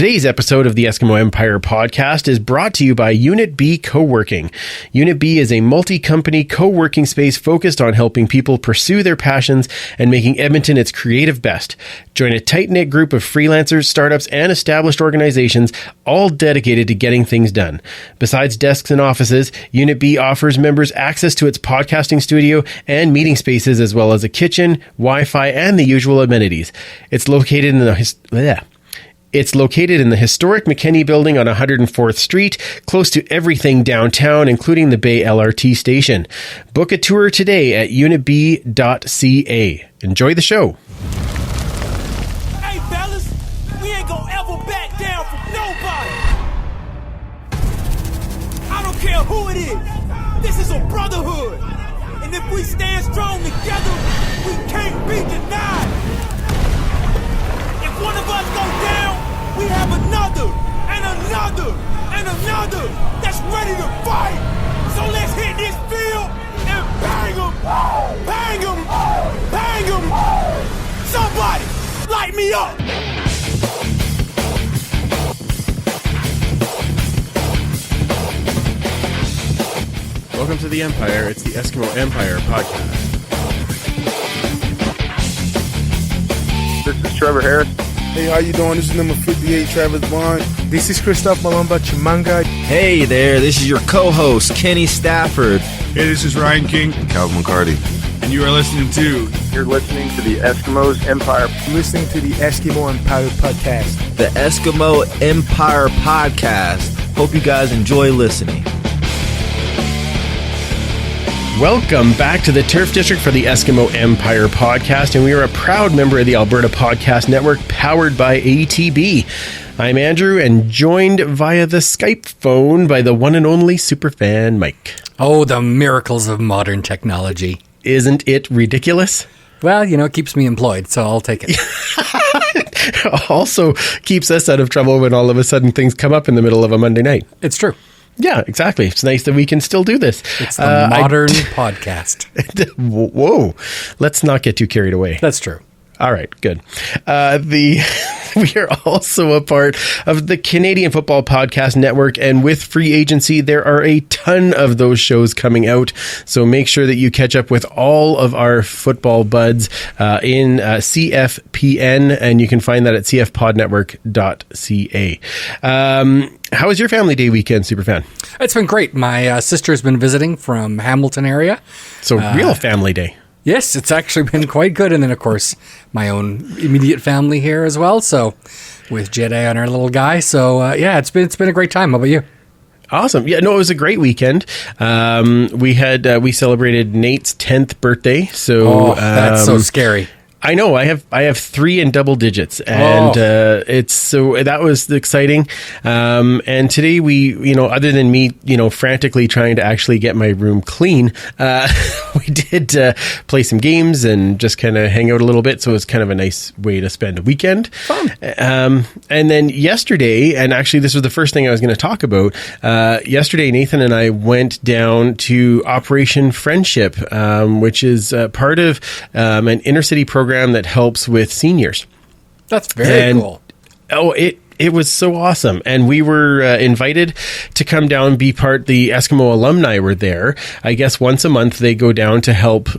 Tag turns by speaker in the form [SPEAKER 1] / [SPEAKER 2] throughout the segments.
[SPEAKER 1] Today's episode of the Eskimo Empire podcast is brought to you by Unit B Co-working. Unit B is a multi-company co-working space focused on helping people pursue their passions and making Edmonton its creative best. Join a tight-knit group of freelancers, startups, and established organizations, all dedicated to getting things done. Besides desks and offices, Unit B offers members access to its podcasting studio and meeting spaces, as well as a kitchen, Wi-Fi, and the usual amenities. It's located in the historic McKinney Building on 104th Street, close to everything downtown, including the Bay LRT station. Book a tour today at unitb.ca. Enjoy the show.
[SPEAKER 2] Hey, fellas, we ain't gonna ever back down from nobody. I don't care who it is. This is a brotherhood. And if we stand strong together, we can't be denied. If one of us go down, we have another, and another, and another that's ready to fight. So let's hit this field and bang them, bang them, bang them. Somebody, light me up.
[SPEAKER 1] Welcome to the Empire. It's the Eskimo Empire podcast.
[SPEAKER 3] This is Trevor Harris.
[SPEAKER 4] Hey, how you doing? This is number 58, Travis Bond.
[SPEAKER 5] This is Christoph Malomba Chimanga.
[SPEAKER 6] Hey there, this is your co-host, Kenny Stafford.
[SPEAKER 7] Hey, this is Ryan King.
[SPEAKER 3] And Calvin McCarty.
[SPEAKER 7] And you are listening to...
[SPEAKER 3] You're listening to the Eskimos Empire.
[SPEAKER 5] Listening to the Eskimo Empire podcast.
[SPEAKER 6] The Eskimo Empire podcast. Hope you guys enjoy listening.
[SPEAKER 1] Welcome back to the Turf District for the Eskimo Empire podcast, and we are a proud member of the Alberta Podcast Network, powered by ATB. I'm Andrew, and joined via the Skype phone by the one and only Superfan Mike.
[SPEAKER 8] Oh, the miracles of modern technology.
[SPEAKER 1] Isn't it ridiculous?
[SPEAKER 8] Well, you know, it keeps me employed, so I'll take it.
[SPEAKER 1] Also keeps us out of trouble when all of a sudden things come up in the middle of a Monday night.
[SPEAKER 8] It's true.
[SPEAKER 1] Yeah, exactly. It's nice that we can still do this.
[SPEAKER 8] It's the modern podcast.
[SPEAKER 1] Whoa. Let's not get too carried away.
[SPEAKER 8] That's true.
[SPEAKER 1] All right, good. We are also a part of the Canadian Football Podcast Network, and with Free Agency, there are a ton of those shows coming out. So make sure that you catch up with all of our football buds in CFPN, and you can find that at cfpodnetwork.ca. How was your family day weekend, Superfan?
[SPEAKER 8] It's been great. My sister's been visiting from Hamilton area.
[SPEAKER 1] So real family day.
[SPEAKER 8] Yes, it's actually been quite good. And then, of course, my own immediate family here as well. So with Jedi and our little guy. So, yeah, it's been a great time. How about you?
[SPEAKER 1] Awesome. Yeah, no, it was a great weekend. We celebrated Nate's 10th birthday. So
[SPEAKER 8] that's so scary.
[SPEAKER 1] I know. I have 3 in double digits, and that was exciting. And today we, other than me, frantically trying to actually get my room clean, we did play some games and just kind of hang out a little bit. So it was kind of a nice way to spend a weekend.
[SPEAKER 8] Fun.
[SPEAKER 1] And then yesterday, and actually this was the first thing I was going to talk about. Yesterday, Nathan and I went down to Operation Friendship, which is part of an inner city program that helps with seniors.
[SPEAKER 8] That's very cool.
[SPEAKER 1] Oh, it was so awesome. And we were invited to come down and be part. The Eskimo alumni were there. I guess once a month they go down to help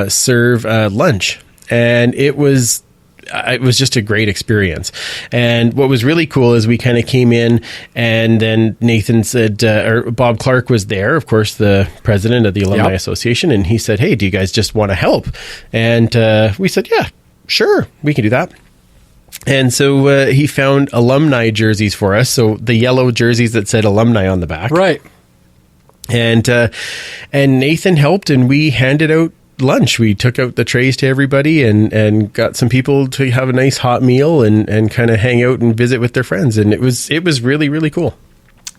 [SPEAKER 1] serve lunch. And it was just a great experience. And what was really cool is we kind of came in, and then Nathan said, or Bob Clark was there, of course, the president of the Alumni Association, and he said, hey, do you guys just want to help? And we said, yeah, sure, we can do that. And so he found alumni jerseys for us. So the yellow jerseys that said alumni on the back.
[SPEAKER 8] Right.
[SPEAKER 1] And Nathan helped, and we handed out lunch. We took out the trays to everybody and got some people to have a nice hot meal and kind of hang out and visit with their friends. And it was really, really cool.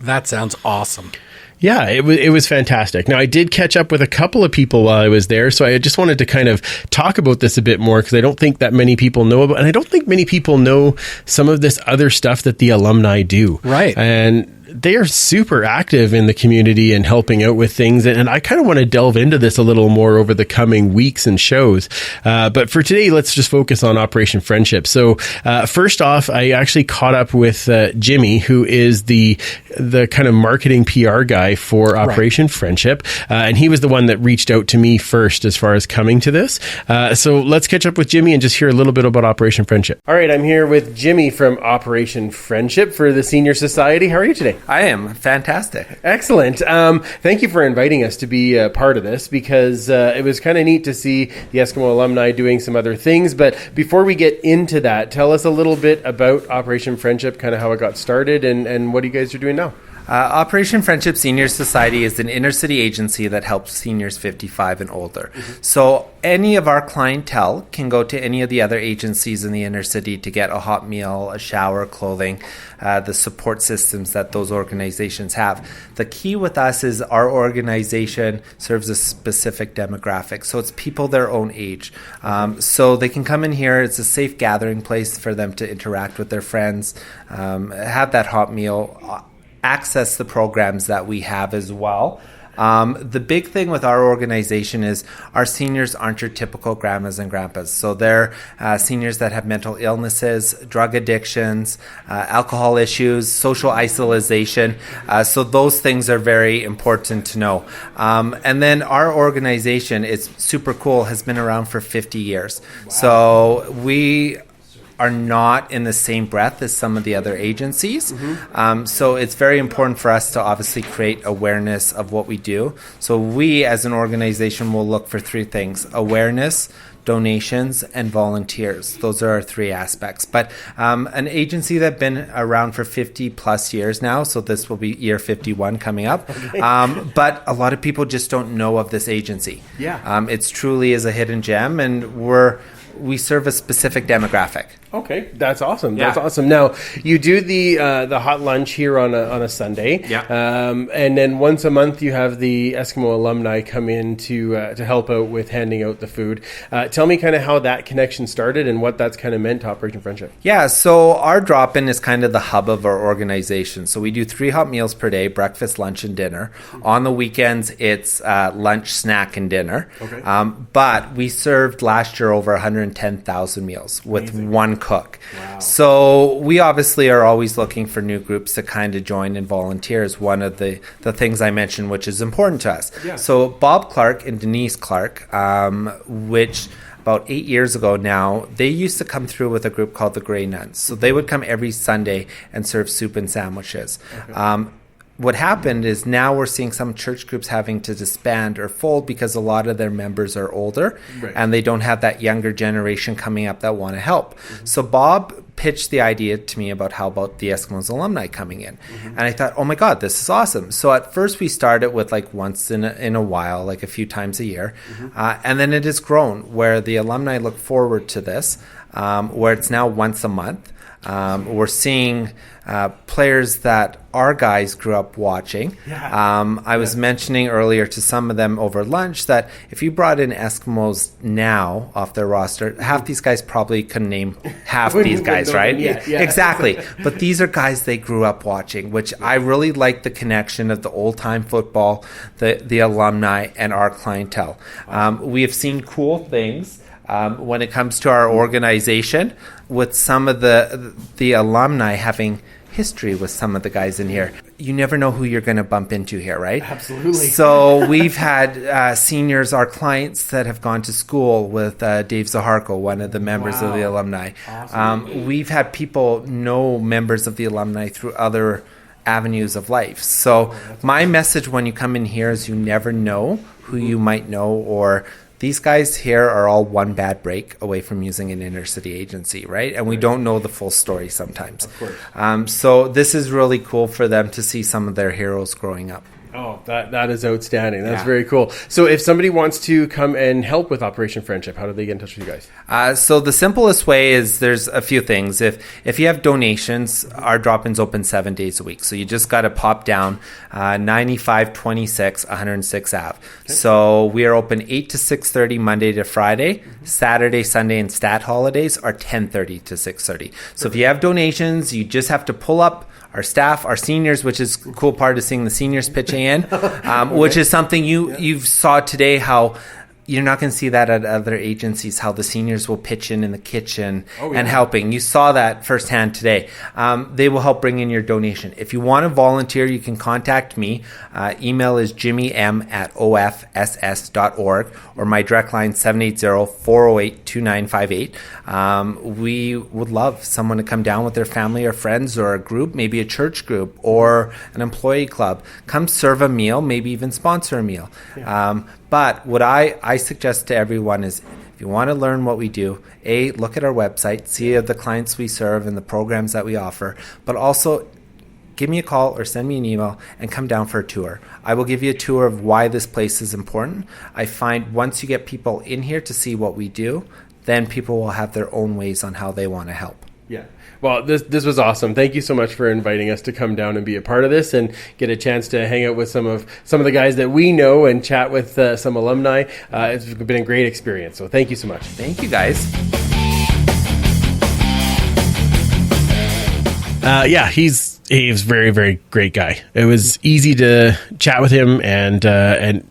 [SPEAKER 8] That sounds awesome.
[SPEAKER 1] Yeah, it was fantastic. Now, I did catch up with a couple of people while I was there, so I just wanted to kind of talk about this a bit more, because I don't think that many people know about, and I don't think many people know some of this other stuff that the alumni do.
[SPEAKER 8] Right.
[SPEAKER 1] And they are super active in the community and helping out with things. And I kind of want to delve into this a little more over the coming weeks and shows. But for today, let's just focus on Operation Friendship. So first off, I actually caught up with Jimmy, who is the kind of marketing PR guy for Operation Friendship. And he was the one that reached out to me first as far as coming to this. So let's catch up with Jimmy and just hear a little bit about Operation Friendship. All right, I'm here with Jimmy from Operation Friendship for the Senior Society. How are you today?
[SPEAKER 9] I am fantastic.
[SPEAKER 1] Excellent. Thank you for inviting us to be a part of this, because it was kind of neat to see the Eskimo alumni doing some other things. But before we get into that, tell us a little bit about Operation Friendship, kind of how it got started and what you guys are doing now.
[SPEAKER 9] Operation Friendship Senior Society is an inner city agency that helps seniors 55 and older. So any of our clientele can go to any of the other agencies in the inner city to get a hot meal, a shower, clothing, the support systems that those organizations have. The key with us is our organization serves a specific demographic. So it's people their own age. So they can come in here. It's a safe gathering place for them to interact with their friends, have that hot meal, access the programs that we have as well. The big thing with our organization is our seniors aren't your typical grandmas and grandpas. So they're seniors that have mental illnesses, drug addictions, alcohol issues, social isolation. So those things are very important to know. And then our organization is super cool, has been around for 50 years. Wow. So we are not in the same breath as some of the other agencies. So it's very important for us to obviously create awareness of what we do. So we as an organization will look for three things: awareness, donations, and volunteers. Those are our three aspects. But an agency that's been around for 50 plus years now, so this will be year 51 coming up. Okay. But a lot of people just don't know of this agency. Yeah. It's truly is a hidden gem, and we serve a specific demographic.
[SPEAKER 1] Okay, that's awesome. Yeah. That's awesome. Now, you do the hot lunch here on a Sunday. Yeah. And then once a month you have the Eskimo alumni come in to help out with handing out the food. Tell me kind of how that connection started and what that's kind of meant to Operation Friendship.
[SPEAKER 9] Yeah, so our drop-in is kind of the hub of our organization. So we do 3 hot meals per day: breakfast, lunch, and dinner. On the weekends, it's lunch, snack, and dinner. Okay. But we served last year over 110,000 meals with one cook. Wow. So we obviously are always looking for new groups to kind of join and volunteer is one of the things I mentioned, which is important to us. Yeah. So Bob Clark and Denise Clark, which about 8 years ago now, they used to come through with a group called the Grey Nuns. So they would come every Sunday and serve soup and sandwiches. Okay. What happened is now we're seeing some church groups having to disband or fold because a lot of their members are older, right, and they don't have that younger generation coming up that want to help. Mm-hmm. So Bob pitched the idea to me about how about the Eskimos alumni coming in. Mm-hmm. And I thought, oh my God, this is awesome. So at first we started with like once in a while, like a few times a year. Mm-hmm. And then it has grown where the alumni look forward to this, where it's now once a month. We're seeing players that our guys grew up watching. Yeah. I was mentioning earlier to some of them over lunch that if you brought in Eskimos now off their roster, half these guys probably couldn't name half these guys, right? Yeah. Exactly. But these are guys they grew up watching, which I really like the connection of the old-time football, the alumni, and our clientele. We have seen cool things when it comes to our organization, with some of the alumni having history with some of the guys in here. You never know who you're going to bump into here, right?
[SPEAKER 1] Absolutely.
[SPEAKER 9] So we've had seniors, our clients, that have gone to school with Dave Zaharko, one of the members of the alumni. Awesome. We've had people know members of the alumni through other avenues of life. So my message when you come in here is you never know who you might know, or these guys here are all one bad break away from using an inner city agency, right? And we don't know the full story sometimes. Of course. So this is really cool for them to see some of their heroes growing up.
[SPEAKER 1] Oh, that is outstanding. That's
[SPEAKER 9] Yeah.
[SPEAKER 1] very cool. So if somebody wants to come and help with Operation Friendship, how do they get in touch with you guys?
[SPEAKER 9] So the simplest way is there's a few things. If you have donations, our drop-in's open 7 days a week. So you just got to pop down 9526 106 Ave. Okay. So we are open 8 to 6:30 Monday to Friday. Saturday, Sunday, and stat holidays are 10:30 to 6:30. So if you have donations, you just have to pull up our staff, our seniors, which is a cool part of seeing the seniors pitching in, which is something you saw today, how you're not going to see that at other agencies, how the seniors will pitch in the kitchen and helping. You saw that firsthand today. They will help bring in your donation. If you want to volunteer, you can contact me. Email is jimmym@ofss.org or my direct line 780-408-2958. We would love someone to come down with their family or friends or a group, maybe a church group or an employee club. Come serve a meal, maybe even sponsor a meal. Yeah. But what I suggest to everyone is, if you want to learn what we do, look at our website, see the clients we serve and the programs that we offer, but also give me a call or send me an email and come down for a tour. I will give you a tour of why this place is important. I find once you get people in here to see what we do, then people will have their own ways on how they want to help.
[SPEAKER 1] Yeah. Well, this was awesome. Thank you so much for inviting us to come down and be a part of this and get a chance to hang out with some of the guys that we know and chat with some alumni. It's been a great experience. So thank you so much.
[SPEAKER 9] Thank you, guys.
[SPEAKER 1] He's a very, very great guy. It was easy to chat with him and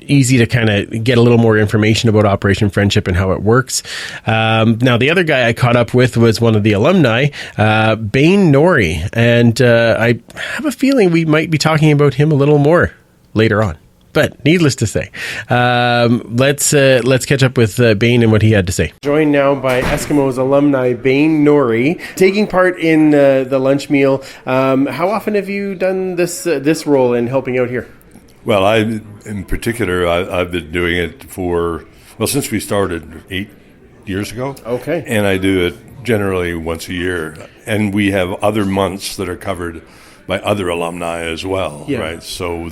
[SPEAKER 1] easy to kind of get a little more information about Operation Friendship and how it works. Now, the other guy I caught up with was one of the alumni, Bain Norrie, and I have a feeling we might be talking about him a little more later on. But needless to say, let's catch up with Bain and what he had to say. Joined now by Eskimos alumni Bain Norrie, taking part in the lunch meal. How often have you done this role in helping out here?
[SPEAKER 10] Well, in particular, I've been doing it since we started 8 years ago. Okay. And I do it generally once a year. And we have other months that are covered by other alumni as well, right? So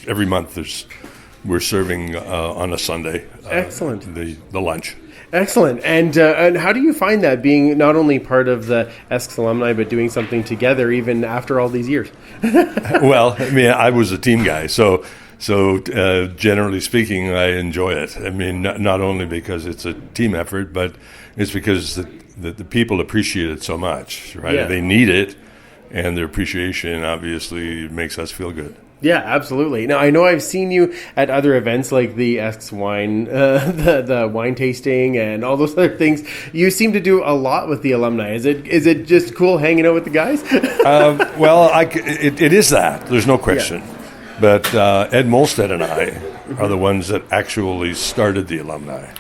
[SPEAKER 10] every month we're serving on a Sunday.
[SPEAKER 1] Excellent.
[SPEAKER 10] The lunch.
[SPEAKER 1] Excellent. And how do you find that, being not only part of the Esks alumni, but doing something together even after all these years?
[SPEAKER 10] Well, I mean, I was a team guy, so generally speaking, I enjoy it. I mean, not only because it's a team effort, but it's because the people appreciate it so much, right? Yeah. They need it. And their appreciation obviously makes us feel good.
[SPEAKER 1] Yeah, absolutely. Now, I know I've seen you at other events like the Esks wine, the wine tasting and all those other things. You seem to do a lot with the alumni. Is it just cool hanging out with the guys?
[SPEAKER 10] It is that. There's no question. Yeah. But Ed Molstead and I are the ones that actually started the alumni.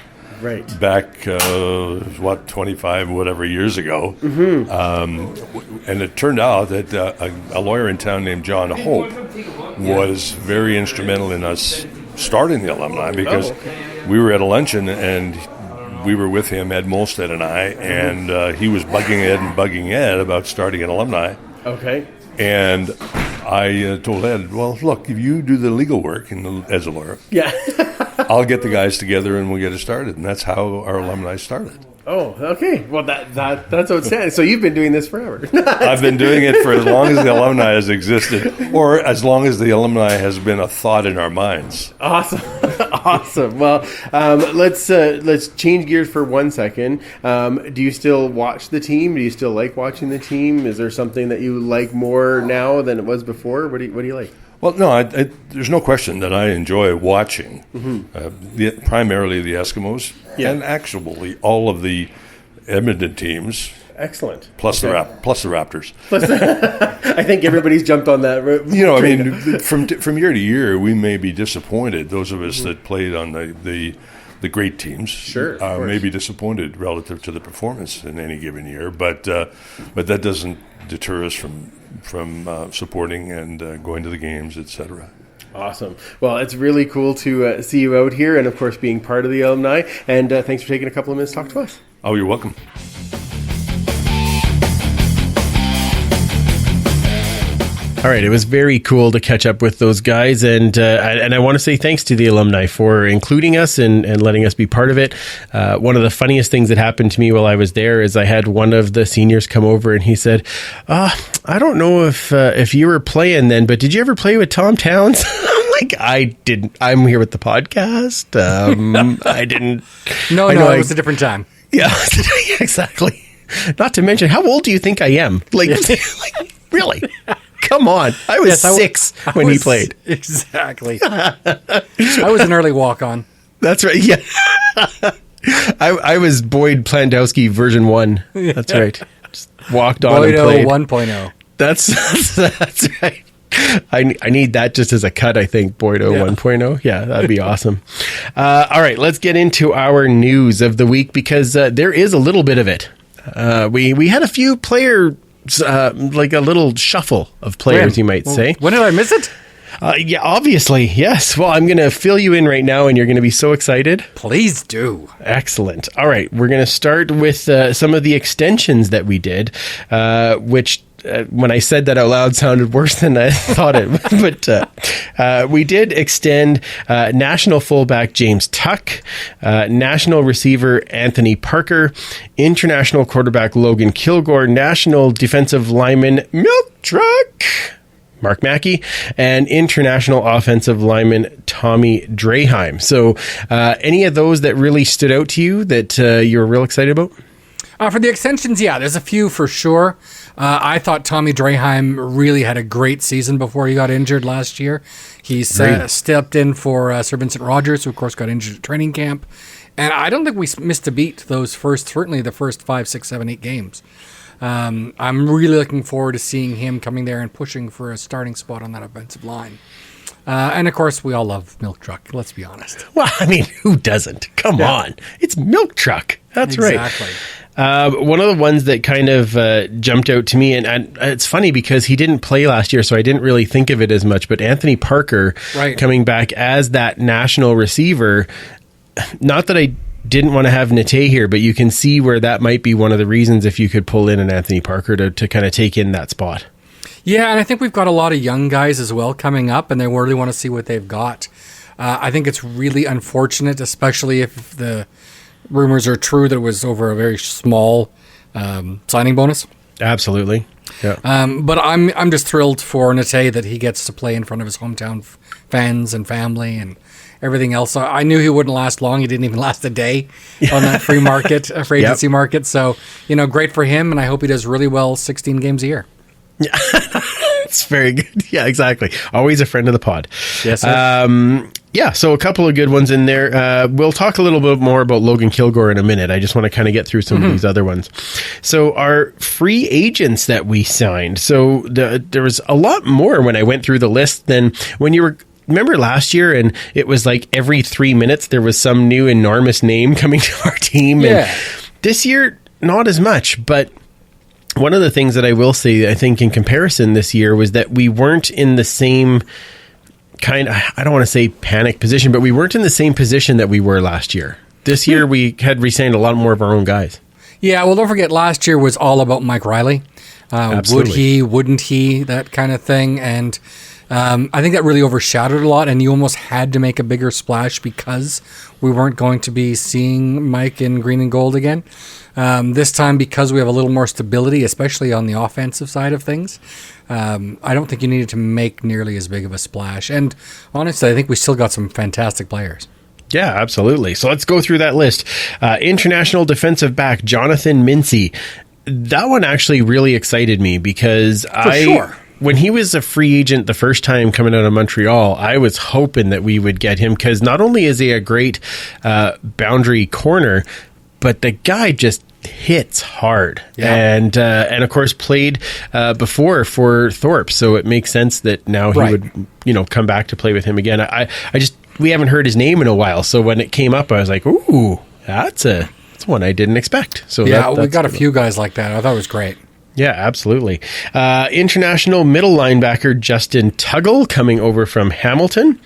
[SPEAKER 1] Right.
[SPEAKER 10] Back, 25, whatever years ago. Mm-hmm. And it turned out that a lawyer in town named John Hope was very instrumental in us starting the alumni because we were at a luncheon and we were with him, Ed Molstead and I, and he was bugging Ed about starting an alumni. Okay. And I told Ed, well, look, if you do the legal work as a lawyer, I'll get the guys together and we'll get it started. And that's how our alumni started.
[SPEAKER 1] Oh, okay. Well, that's outstanding. So you've been doing this forever.
[SPEAKER 10] I've been doing it for as long as the alumni has existed, or as long as the alumni has been a thought in our minds.
[SPEAKER 1] Awesome. Awesome. Well, let's change gears for 1 second. Do you still watch the team? Do you still like watching the team? Is there something that you like more now than it was before? What do you like?
[SPEAKER 10] Well, no, there's no question that I enjoy watching, primarily the Eskimos, and actually all of the Edmonton teams.
[SPEAKER 1] Excellent.
[SPEAKER 10] Plus the Raptors.
[SPEAKER 1] I think everybody's jumped on that.
[SPEAKER 10] I mean, from year to year, we may be disappointed. Those of us that played on the great teams may be disappointed relative to the performance in any given year, but that doesn't deter us from supporting and going to the games, etc.
[SPEAKER 1] Awesome. Well, it's really cool to see you out here and, of course, being part of the alumni. And thanks for taking a couple of minutes to talk to us.
[SPEAKER 10] Oh, you're welcome.
[SPEAKER 1] All right, it was very cool to catch up with those guys, and I want to say thanks to the alumni for including us and letting us be part of it. One of the funniest things that happened to me while I was there is I had one of the seniors come over and he said, I don't know if you were playing then, but did you ever play with Tom Towns? I'm like, I didn't. I'm here with the podcast. I didn't.
[SPEAKER 8] No, it was a different time.
[SPEAKER 1] Yeah, exactly. Not to mention, how old do you think I am? Like really? Come on. I was 6 when he played.
[SPEAKER 8] Exactly. I was an early walk-on.
[SPEAKER 1] That's right. Yeah. I was Boyd Plandowski version 1. That's right. Just walked on and played.
[SPEAKER 8] Boydo 1.0.
[SPEAKER 1] That's right. I need that just as a cut, I think. Boydo 1.0. Yeah, that'd be awesome. All right, let's get into our news of the week because there is a little bit of it. We had a few like a little shuffle of players, you might say.
[SPEAKER 8] When did I miss it?
[SPEAKER 1] Yeah, obviously, yes. Well, I'm going to fill you in right now, and you're going to be so excited.
[SPEAKER 8] Please do.
[SPEAKER 1] Excellent. All right, we're going to start with some of the extensions that we did, which when I said that out loud sounded worse than I thought it. But we did extend national fullback James Tuck, national receiver Anthony Parker, international quarterback Logan Kilgore, national defensive lineman Milk Truck Mark Mackey, and international offensive lineman Tommy Draheim. So any of those that really stood out to you that you're real excited about?
[SPEAKER 8] For the extensions, yeah, there's a few for sure. I thought Tommy Draheim really had a great season before he got injured last year. He stepped in for Sir Vincent Rogers, who of course got injured at training camp. And I don't think we missed a beat certainly the first 5, 6, 7, 8 games. I'm really looking forward to seeing him coming there and pushing for a starting spot on that offensive line. And of course, we all love Milk Truck, let's be honest.
[SPEAKER 1] Well, I mean, who doesn't? Come on. It's Milk Truck. That's
[SPEAKER 8] exactly.
[SPEAKER 1] Right. One of the ones that kind of jumped out to me, and it's funny because he didn't play last year, so I didn't really think of it as much, but Anthony Parker coming back as that national receiver, not that I didn't want to have Nate here, but you can see where that might be one of the reasons if you could pull in an Anthony Parker to kind of take in that spot.
[SPEAKER 8] Yeah, and I think we've got a lot of young guys as well coming up, and they really want to see what they've got. I think it's really unfortunate, especially if the rumors are true that it was over a very small signing bonus.
[SPEAKER 1] Absolutely. Yeah.
[SPEAKER 8] But I'm just thrilled for Nate that he gets to play in front of his hometown fans and family and everything else. I knew he wouldn't last long. He didn't even last a day on that free agency market. So, great for him, and I hope he does really well 16 games a year.
[SPEAKER 1] Yeah. It's very good. Yeah, exactly. Always a friend of the pod.
[SPEAKER 8] Yes, sir.
[SPEAKER 1] Yeah, so a couple of good ones in there. We'll talk a little bit more about Logan Kilgore in a minute. I just want to kind of get through some of these other ones. So our free agents that we signed. So there was a lot more when I went through the list than when you were... Remember last year, and it was like every 3 minutes there was some new enormous name coming to our team.
[SPEAKER 8] Yeah.
[SPEAKER 1] And this year, not as much, but... One of the things that I will say, I think, in comparison this year was that we weren't in the same kind of, I don't want to say panic position, but we weren't in the same position that we were last year. This year, we had re-signed a lot more of our own guys.
[SPEAKER 8] Yeah, well, don't forget, last year was all about Mike Riley. Would he, wouldn't he, that kind of thing. And I think that really overshadowed a lot, and you almost had to make a bigger splash because we weren't going to be seeing Mike in green and gold again. This time, because we have a little more stability, especially on the offensive side of things, I don't think you needed to make nearly as big of a splash. And honestly, I think we still got some fantastic players.
[SPEAKER 1] Yeah, absolutely. So let's go through that list. International defensive back Jonathan Mincy. That one actually really excited me because when he was a free agent the first time coming out of Montreal, I was hoping that we would get him because not only is he a great boundary corner, but the guy just hits hard. Yeah. And of course played before for Thorpe, so it makes sense that now he would come back to play with him again. We haven't heard his name in a while, so when it came up I was like, ooh, that's one I didn't expect. So
[SPEAKER 8] yeah, we got a few guys like that. I thought it was great.
[SPEAKER 1] Yeah, absolutely. International middle linebacker Justin Tuggle coming over from Hamilton.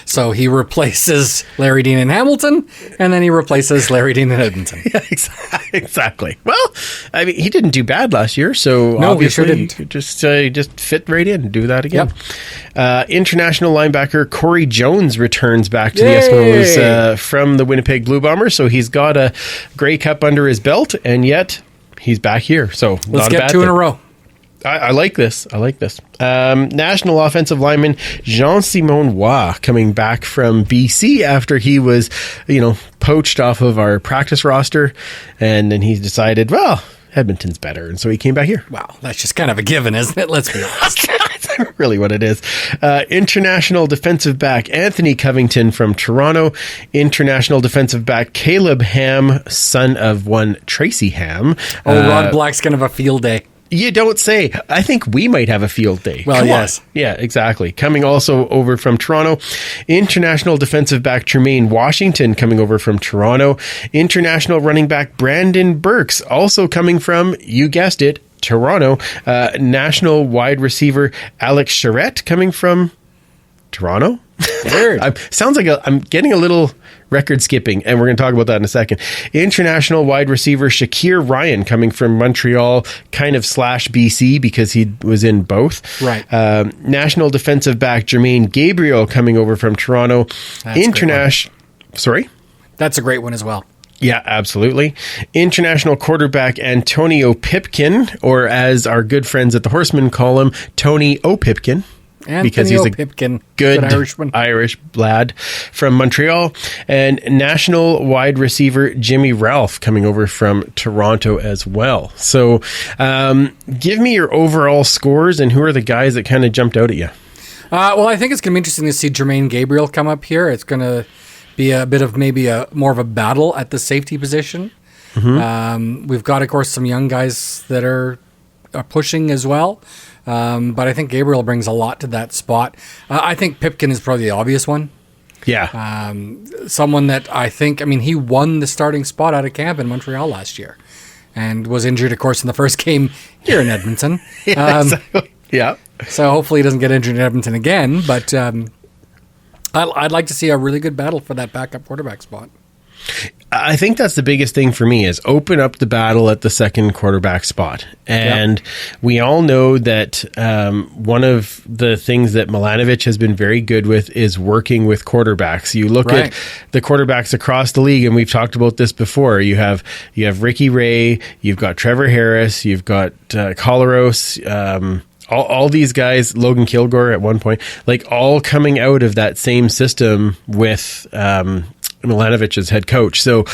[SPEAKER 8] So he replaces Larry Dean in Hamilton, and then he replaces Larry Dean in Edmonton.
[SPEAKER 1] Yeah, exactly. Well, I mean, he didn't do bad last year, so
[SPEAKER 8] No, he
[SPEAKER 1] obviously
[SPEAKER 8] sure didn't.
[SPEAKER 1] he just fit right in and do that again.
[SPEAKER 8] Yep.
[SPEAKER 1] International linebacker Corey Jones returns back to
[SPEAKER 8] Yay!
[SPEAKER 1] the Eskimos from the Winnipeg Blue Bombers, so he's got a Grey Cup under his belt, and yet he's back here. So
[SPEAKER 8] Let's get two in a row.
[SPEAKER 1] I like this. National offensive lineman Jean-Simon Roy coming back from BC after he was, poached off of our practice roster. And then he decided, well, Edmonton's better. And so he came back here.
[SPEAKER 8] Wow, that's just kind of a given, isn't it? Let's be honest.
[SPEAKER 1] That's really what it is. International defensive back Anthony Covington from Toronto. International defensive back Caleb Ham, son of one Tracy Ham.
[SPEAKER 8] Rod Black's going to have a field day.
[SPEAKER 1] You don't say. I think we might have a field day.
[SPEAKER 8] Well,
[SPEAKER 1] Come
[SPEAKER 8] yes.
[SPEAKER 1] on. Yeah, exactly. Coming also over from Toronto, international defensive back Tremaine Washington coming over from Toronto. International running back Brandon Burks also coming from, you guessed it, Toronto. National wide receiver Alex Charette coming from Toronto.
[SPEAKER 8] Weird.
[SPEAKER 1] Sounds like I'm getting a little record skipping, and we're going to talk about that in a second. International wide receiver Shakir Ryan coming from Montreal, kind of / BC because he was in both.
[SPEAKER 8] Right.
[SPEAKER 1] National defensive back Jermaine Gabriel coming over from Toronto. Sorry?
[SPEAKER 8] That's a great one as well.
[SPEAKER 1] Yeah, absolutely. International quarterback Antonio Pipkin, or as our good friends at the Horsemen call him, Tony O'Pipkin. Because he's a
[SPEAKER 8] Pipkin,
[SPEAKER 1] good
[SPEAKER 8] Irishman.
[SPEAKER 1] Irish lad from Montreal. And national wide receiver Jimmy Ralph coming over from Toronto as well. So give me your overall scores and who are the guys that kind of jumped out at you?
[SPEAKER 8] Well, I think it's going to be interesting to see Jermaine Gabriel come up here. It's going to be a bit of maybe more of a battle at the safety position. Mm-hmm. We've got, of course, some young guys that are pushing as well. But I think Gabriel brings a lot to that spot. I think Pipkin is probably the obvious one.
[SPEAKER 1] Yeah.
[SPEAKER 8] Someone that he won the starting spot out of camp in Montreal last year and was injured, of course, in the first game here in Edmonton.
[SPEAKER 1] Exactly. Yeah.
[SPEAKER 8] So hopefully he doesn't get injured in Edmonton again. But I'd like to see a really good battle for that backup quarterback spot.
[SPEAKER 1] I think that's the biggest thing for me is open up the battle at the second quarterback spot. And we all know that one of the things that Milanovic has been very good with is working with quarterbacks. You look at the quarterbacks across the league, and we've talked about this before. You have Ricky Ray, you've got Trevor Harris, you've got Collaros, all these guys, Logan Kilgore at one point, like all coming out of that same system with Milanovic as head coach. So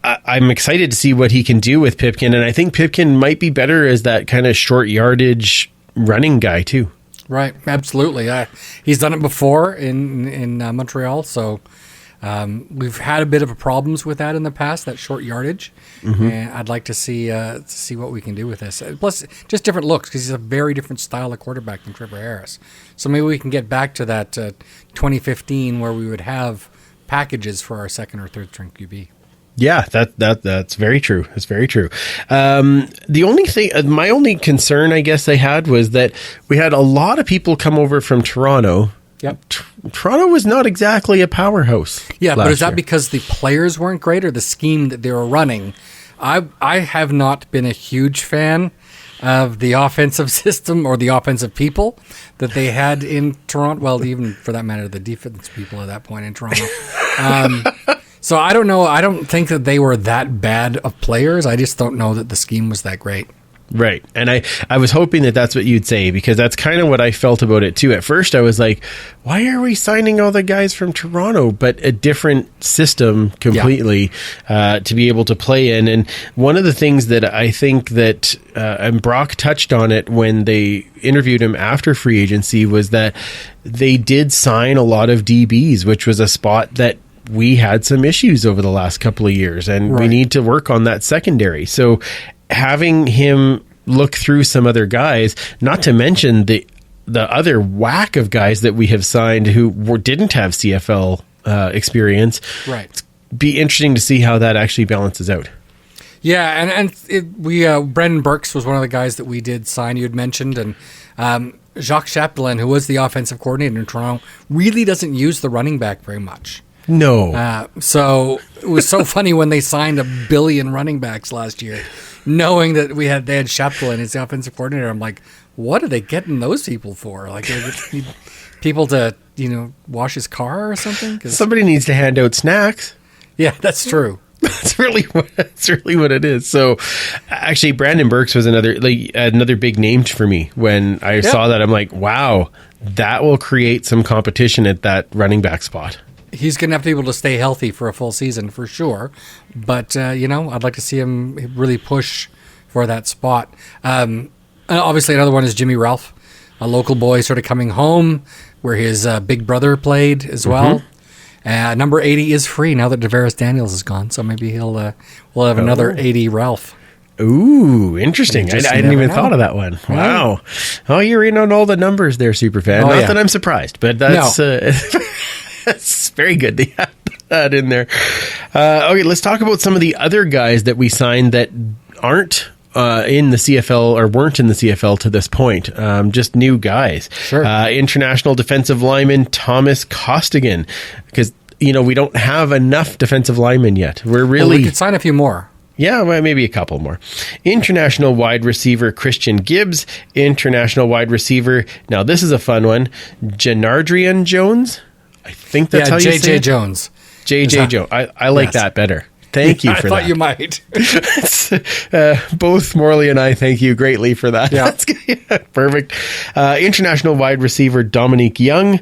[SPEAKER 1] I'm excited to see what he can do with Pipkin. And I think Pipkin might be better as that kind of short yardage running guy too.
[SPEAKER 8] Right. Absolutely. He's done it before in Montreal. So we've had a bit of problems with that in the past, that short yardage. Mm-hmm. And I'd like to see what we can do with this. Plus, just different looks because he's a very different style of quarterback than Trevor Harris. So maybe we can get back to that 2015 where we would have packages for our second or third string QB.
[SPEAKER 1] Yeah, that's very true. That's very true. The only thing, my only concern, I guess I had was that we had a lot of people come over from Toronto.
[SPEAKER 8] Yep.
[SPEAKER 1] Toronto was not exactly a powerhouse.
[SPEAKER 8] Yeah, but is that
[SPEAKER 1] year.
[SPEAKER 8] because the players weren't great or the scheme that they were running? I have not been a huge fan of the offensive system or the offensive people that they had in Toronto. Well, even for that matter, the defense people at that point in Toronto. So I don't know. I don't think that they were that bad of players. I just don't know that the scheme was that great.
[SPEAKER 1] Right. And I was hoping that that's what you'd say, because that's kind of what I felt about it too. At first I was like, why are we signing all the guys from Toronto, but a different system completely to be able to play in. And one of the things that I think that, and Brock touched on it when they interviewed him after free agency, was that they did sign a lot of DBs, which was a spot that we had some issues over the last couple of years, and we need to work on that secondary. So having him look through some other guys, not to mention the other whack of guys that we have signed who didn't have CFL experience,
[SPEAKER 8] right?
[SPEAKER 1] Be interesting to see how that actually balances out. Yeah,
[SPEAKER 8] and Brendan Burks was one of the guys that we did sign. You had mentioned, and Jacques Chapelain, who was the offensive coordinator in Toronto, really doesn't use the running back very much.
[SPEAKER 1] No.
[SPEAKER 8] So it was so funny when they signed 1 billion running backs last year, knowing that they had Chapelain as the offensive coordinator. I'm like, what are they getting those people for? Like, they need people to, wash his car or something? 'Cause,
[SPEAKER 1] somebody needs to hand out snacks.
[SPEAKER 8] yeah, that's true.
[SPEAKER 1] That's really what it is. So, actually, Brandon Burks was another big name for me when I saw that. I'm like, wow, that will create some competition at that running back spot.
[SPEAKER 8] He's going to have to be able to stay healthy for a full season for sure. But, I'd like to see him really push for that spot. Obviously, another one is Jimmy Ralph, a local boy sort of coming home where his big brother played as well. Number 80 is free now that Tavares Daniels is gone. So maybe we'll have another 80 Ralph.
[SPEAKER 1] Ooh, interesting. I hadn't even thought of that one. Wow. Oh, you're in on all the numbers there, Superfan. Not that I'm surprised, but that's... That's very good to have that in there. Okay, let's talk about some of the other guys that we signed that aren't in the CFL or weren't in the CFL to this point. Just new guys.
[SPEAKER 8] Sure.
[SPEAKER 1] International defensive lineman Thomas Costigan, because we don't have enough defensive linemen yet. We
[SPEAKER 8] could sign a few more.
[SPEAKER 1] Yeah, well, maybe a couple more. International wide receiver Christian Gibbs. International wide receiver. Now this is a fun one. Janardrian Jones. I think that's how you say it.
[SPEAKER 8] J.J. Jones.
[SPEAKER 1] J.J. Jones. I like that better. Thank you for that.
[SPEAKER 8] I thought you might.
[SPEAKER 1] Both Morley and I thank you greatly for that.
[SPEAKER 8] Yeah.
[SPEAKER 1] That's perfect. International wide receiver Dominique Young.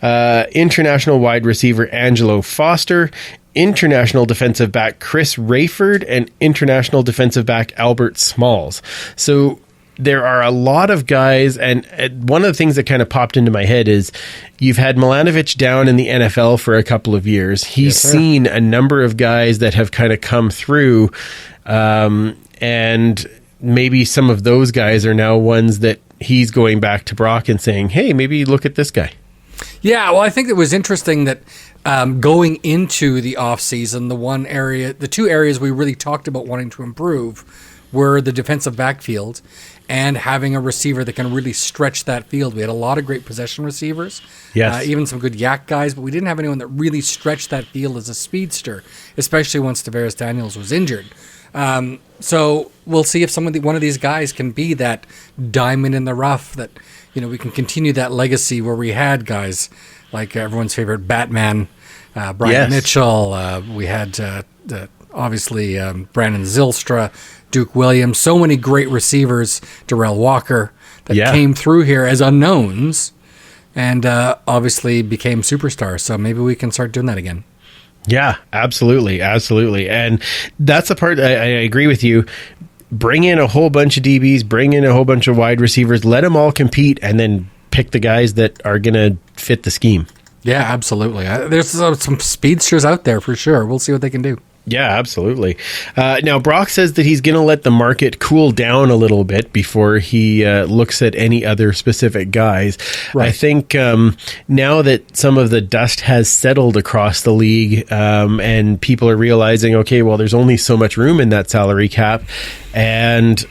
[SPEAKER 1] International wide receiver Angelo Foster. International defensive back Chris Rayford. And international defensive back Albert Smalls. So there are a lot of guys, and one of the things that kind of popped into my head is you've had Milanovic down in the NFL for a couple of years. He's seen a number of guys that have kind of come through, and maybe some of those guys are now ones that he's going back to Brock and saying, hey, maybe look at this guy.
[SPEAKER 8] Yeah, well, I think it was interesting that going into the offseason, the two areas we really talked about wanting to improve were the defensive backfield and having a receiver that can really stretch that field. We had a lot of great possession receivers, even some good yak guys, but we didn't have anyone that really stretched that field as a speedster, especially once Tavares Daniels was injured. So we'll see if one of these guys can be that diamond in the rough that, we can continue that legacy where we had guys like everyone's favorite Batman, Brian Mitchell. We had obviously Brandon Zylstra, Duke Williams, so many great receivers, Darrell Walker, that came through here as unknowns and obviously became superstars. So maybe we can start doing that again.
[SPEAKER 1] Yeah, absolutely. Absolutely. And that's the part I agree with you. Bring in a whole bunch of DBs, bring in a whole bunch of wide receivers, let them all compete, and then pick the guys that are going to fit the scheme.
[SPEAKER 8] Yeah, absolutely. There's some speedsters out there for sure. We'll see what they can do.
[SPEAKER 1] Yeah, absolutely. Now, Brock says that he's going to let the market cool down a little bit before he looks at any other specific guys. Right. I think now that some of the dust has settled across the league and people are realizing, okay, well, there's only so much room in that salary cap, and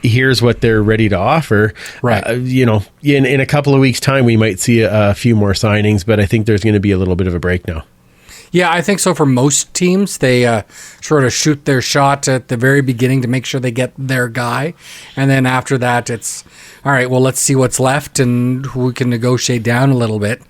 [SPEAKER 1] here's what they're ready to offer. Right. In a couple of weeks' time, we might see a few more signings, but I think there's going to be a little bit of a break now.
[SPEAKER 8] Yeah, I think so for most teams. They sort of shoot their shot at the very beginning to make sure they get their guy. And then after that, it's, all right, well, let's see what's left and who we can negotiate down a little bit.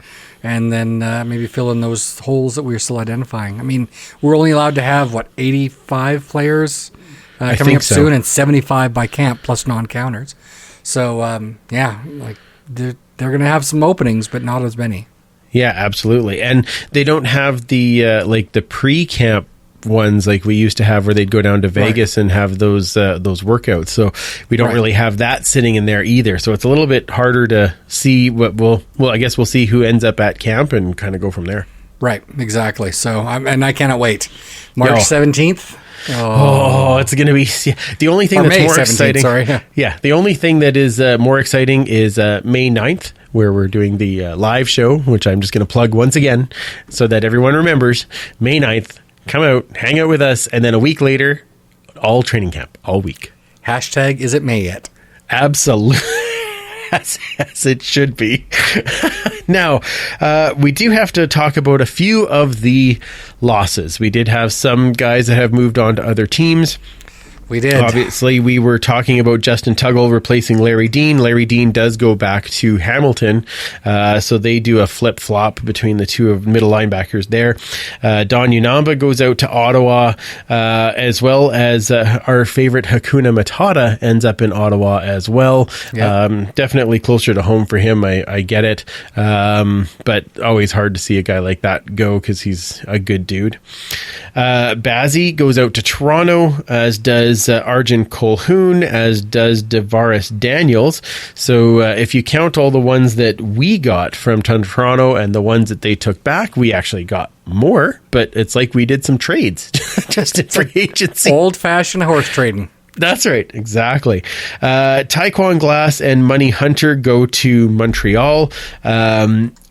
[SPEAKER 8] And then maybe fill in those holes that we're still identifying. I mean, we're only allowed to have, 85 players coming up soon and 75 by camp plus non-counters. So, they're going to have some openings, but not as many.
[SPEAKER 1] Yeah, absolutely. And they don't have the the pre-camp ones like we used to have where they'd go down to Vegas and have those workouts. So we don't really have that sitting in there either. So it's a little bit harder to see I guess we'll see who ends up at camp and kind of go from there. Right, exactly. So I cannot wait. March 17th. Oh, it's going to be the only thing that's more exciting. Sorry. Yeah, the only thing that is more exciting is May 9th, where we're doing the live show, which I'm just going to plug once again so that everyone remembers. May 9th, come out, hang out with us, and then a week later, all training camp, all week. Hashtag, is it May yet? Absolutely. as it should be. Now, we do have to talk about a few of the losses. We did have some guys that have moved on to other teams.
[SPEAKER 8] We did.
[SPEAKER 1] Obviously, we were talking about Justin Tuggle replacing Larry Dean. Larry Dean does go back to Hamilton, so they do a flip-flop between the two of middle linebackers there. Don Unamba goes out to Ottawa, as well as our favorite Hakuna Matata ends up in Ottawa as well. Yep. Definitely closer to home for him, I get it, but always hard to see a guy like that go because he's a good dude. Bazzi goes out to Toronto, as does Arjun Colhoun, as does DeVaris Daniels. So if you count all the ones that we got from Toronto and the ones that they took back, we actually got more, but it's like we did some trades just in free agency.
[SPEAKER 8] Old-fashioned horse trading.
[SPEAKER 1] That's right, exactly. Tyquan Glass and Money Hunter go to Montreal.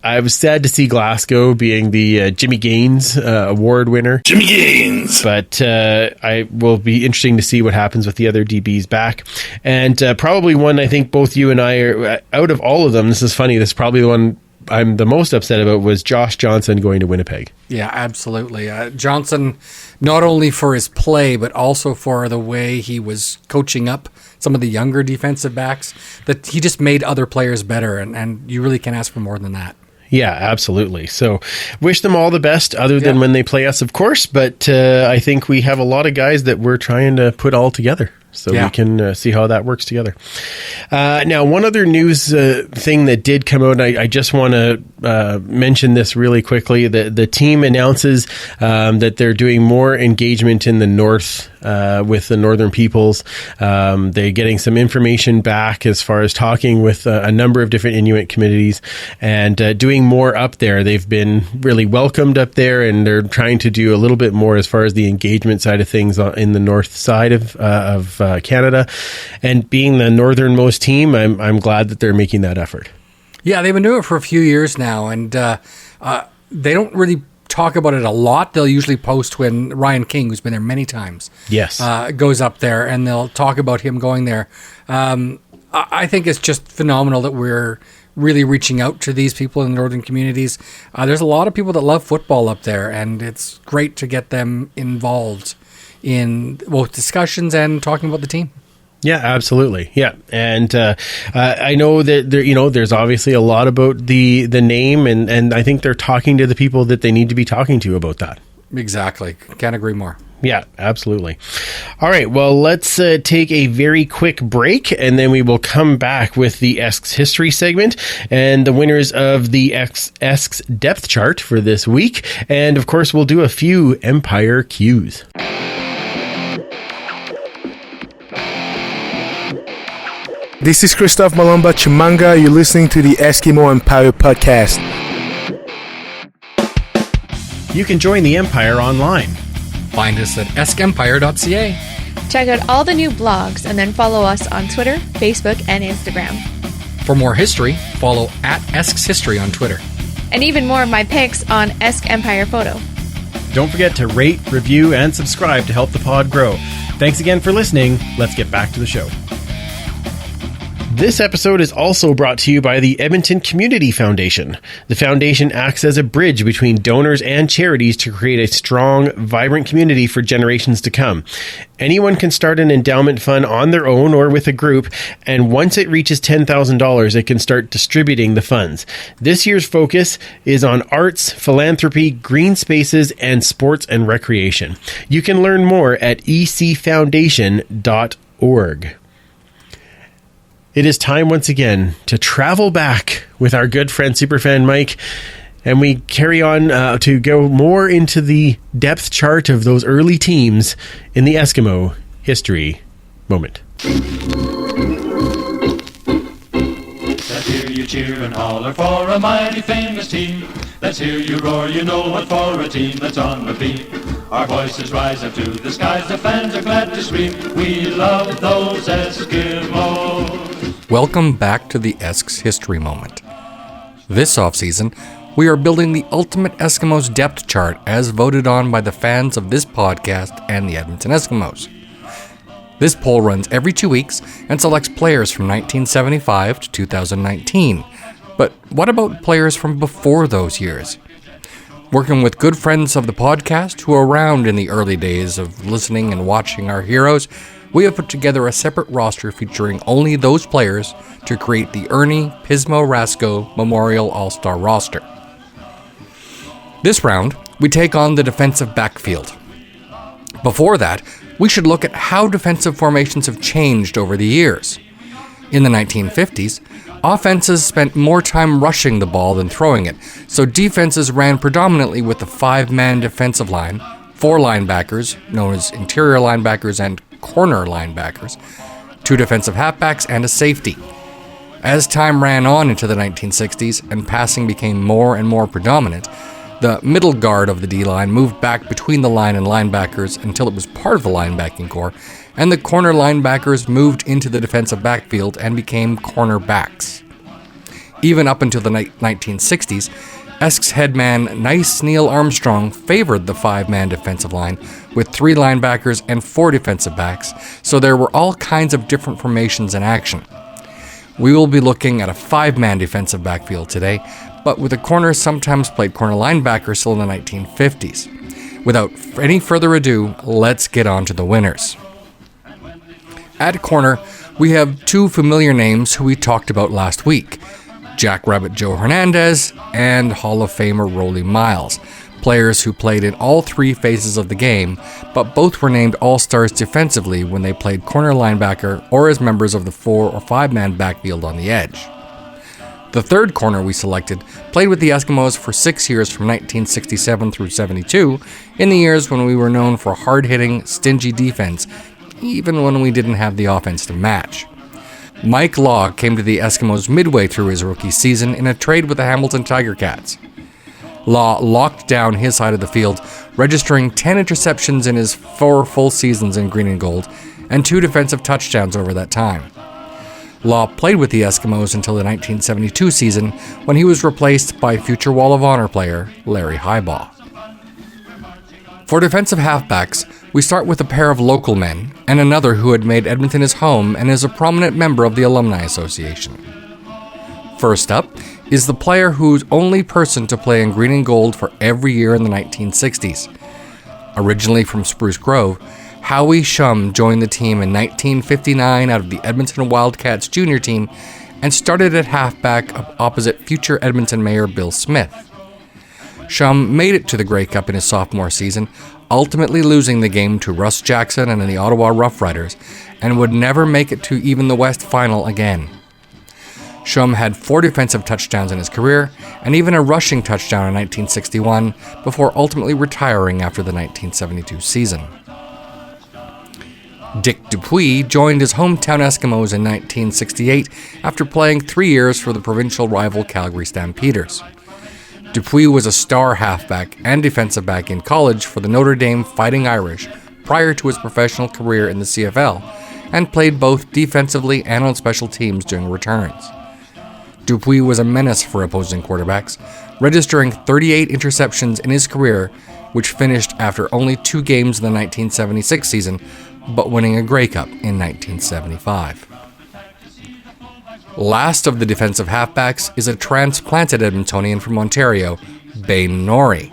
[SPEAKER 1] I was sad to see Glasgow being the Jimmy Gaines award winner.
[SPEAKER 7] Jimmy Gaines!
[SPEAKER 1] But I will be interesting to see what happens with the other DBs back. And probably one I think both you and I are, out of all of them, this is funny, this is probably the one I'm the most upset about, was Josh Johnson going to Winnipeg.
[SPEAKER 8] Yeah, absolutely. Johnson, not only for his play, but also for the way he was coaching up some of the younger defensive backs, that he just made other players better, and you really can't ask for more than that.
[SPEAKER 1] Yeah, absolutely. So wish them all the best, other than when they play us, of course. But I think we have a lot of guys that we're trying to put all together. So we can see how that works together. Now, one other news thing that did come out, I just want to mention this really quickly. The team announces that they're doing more engagement in the north with the northern peoples. They're getting some information back as far as talking with a number of different Inuit communities and doing more up there. They've been really welcomed up there, and they're trying to do a little bit more as far as the engagement side of things in the north side of Canada. And being the northernmost team, I'm glad that they're making that effort. Yeah,
[SPEAKER 8] they've been doing it for a few years now, and they don't really talk about it a lot. They'll usually post when Ryan King, who's been there many times, goes up there, and they'll talk about him going there. I think it's just phenomenal that we're really reaching out to these people in the northern communities. There's a lot of people that love football up there, and it's great to get them involved in both discussions and talking about the team.
[SPEAKER 1] Yeah, absolutely. Yeah. And I know that there's obviously a lot about the name, and I think they're talking to the people that they need to be talking to about that.
[SPEAKER 8] Exactly. Can't agree more.
[SPEAKER 1] Yeah, absolutely. All right. Well, let's take a very quick break, and then we will come back with the Esks History segment and the winners of the Esks Depth Chart for this week. And, of course, we'll do a few Empire cues.
[SPEAKER 5] This is Christoph Malomba Chimanga. You're listening to the Eskimo Empire Podcast.
[SPEAKER 11] You can join the Empire online.
[SPEAKER 8] Find us at eskempire.ca.
[SPEAKER 12] Check out all the new blogs and then follow us on Twitter, Facebook, and Instagram.
[SPEAKER 8] For more history, follow at Esks History on Twitter.
[SPEAKER 12] And even more of my pics on Esk Empire Photo.
[SPEAKER 11] Don't forget to rate, review, and subscribe to help the pod grow. Thanks again for listening. Let's get back to the show.
[SPEAKER 1] This episode is also brought to you by the Edmonton Community Foundation. The foundation acts as a bridge between donors and charities to create a strong, vibrant community for generations to come. Anyone can start an endowment fund on their own or with a group, and once it reaches $10,000, it can start distributing the funds. This year's focus is on arts, philanthropy, green spaces, and sports and recreation. You can learn more at ecfoundation.org. It is time once again to travel back with our good friend Superfan Mike, and we carry on to go more into the depth chart of those early teams in the Eskimo history moment.
[SPEAKER 13] Let's hear you cheer and holler for a mighty famous team. Let's hear you roar, you know what, for a team that's on the beat. Our voices rise up to the skies, the fans are glad to scream. We love those Eskimos.
[SPEAKER 8] Welcome back to the Esks History Moment. This offseason, we are building the ultimate Eskimos depth chart as voted on by the fans of this podcast and the Edmonton Eskimos. This poll runs every 2 weeks and selects players from 1975 to 2019. But what about players from before those years? Working with good friends of the podcast who were around in the early days of listening and watching our heroes, we have put together a separate roster featuring only those players to create the Ernie Pismo Rasco Memorial All-Star roster. This round, we take on the defensive backfield. Before that, we should look at how defensive formations have changed over the years. In the 1950s, offenses spent more time rushing the ball than throwing it, so defenses ran predominantly with a 5-man defensive line, 4 linebackers, known as interior linebackers and corner linebackers, 2 defensive halfbacks, and a safety. As time ran on into the 1960s and passing became more and more predominant, the middle guard of the D-line moved back between the line and linebackers until it was part of the linebacking core, and the corner linebackers moved into the defensive backfield and became cornerbacks. Even up until the 1960s, Esks headman Nice Neil Armstrong favored the 5-man defensive line with 3 linebackers and 4 defensive backs, so there were all kinds of different formations in action. We will be looking at a 5-man defensive backfield today, but with the corners sometimes played corner linebacker still in the 1950s. Without any further ado, let's get on to the winners. At corner, we have 2 familiar names who we talked about last week, Jackrabbit Joe Hernandez and Hall of Famer Rollie Miles, players who played in all 3 phases of the game, but both were named All-Stars defensively when they played corner linebacker or as members of the 4 or 5-man backfield on the edge. The third corner we selected played with the Eskimos for 6 years from 1967 through 72, in the years when we were known for hard-hitting, stingy defense, even when we didn't have the offense to match. Mike Law came to the Eskimos midway through his rookie season in a trade with the Hamilton Tiger Cats. Law locked down his side of the field, registering 10 interceptions in his 4 full seasons in green and gold, and 2 defensive touchdowns over that time. Law played with the Eskimos until the 1972 season, when he was replaced by future Wall of Honor player Larry Highbaugh. For defensive halfbacks, we start with a pair of local men, and another who had made Edmonton his home and is a prominent member of the Alumni Association. First up is the player who's only person to play in green and gold for every year in the 1960s. Originally from Spruce Grove, Howie Shum joined the team in 1959 out of the Edmonton Wildcats junior team and started at halfback opposite future Edmonton Mayor Bill Smith. Shum made it to the Grey Cup in his sophomore season, ultimately losing the game to Russ Jackson and the Ottawa Rough Riders, and would never make it to even the West Final again. Shum had 4 defensive touchdowns in his career, and even a rushing touchdown in 1961, before ultimately retiring after the 1972 season. Dick Dupuis joined his hometown Eskimos in 1968 after playing 3 years for the provincial rival Calgary Stampeders. Dupuis was a star halfback and defensive back in college for the Notre Dame Fighting Irish prior to his professional career in the CFL, and played both defensively and on special teams during returns. Dupuis was a menace for opposing quarterbacks, registering 38 interceptions in his career, which finished after only 2 games in the 1976 season, but winning a Grey Cup in 1975. Last of the defensive halfbacks is a transplanted Edmontonian from Ontario, Bain Norrie.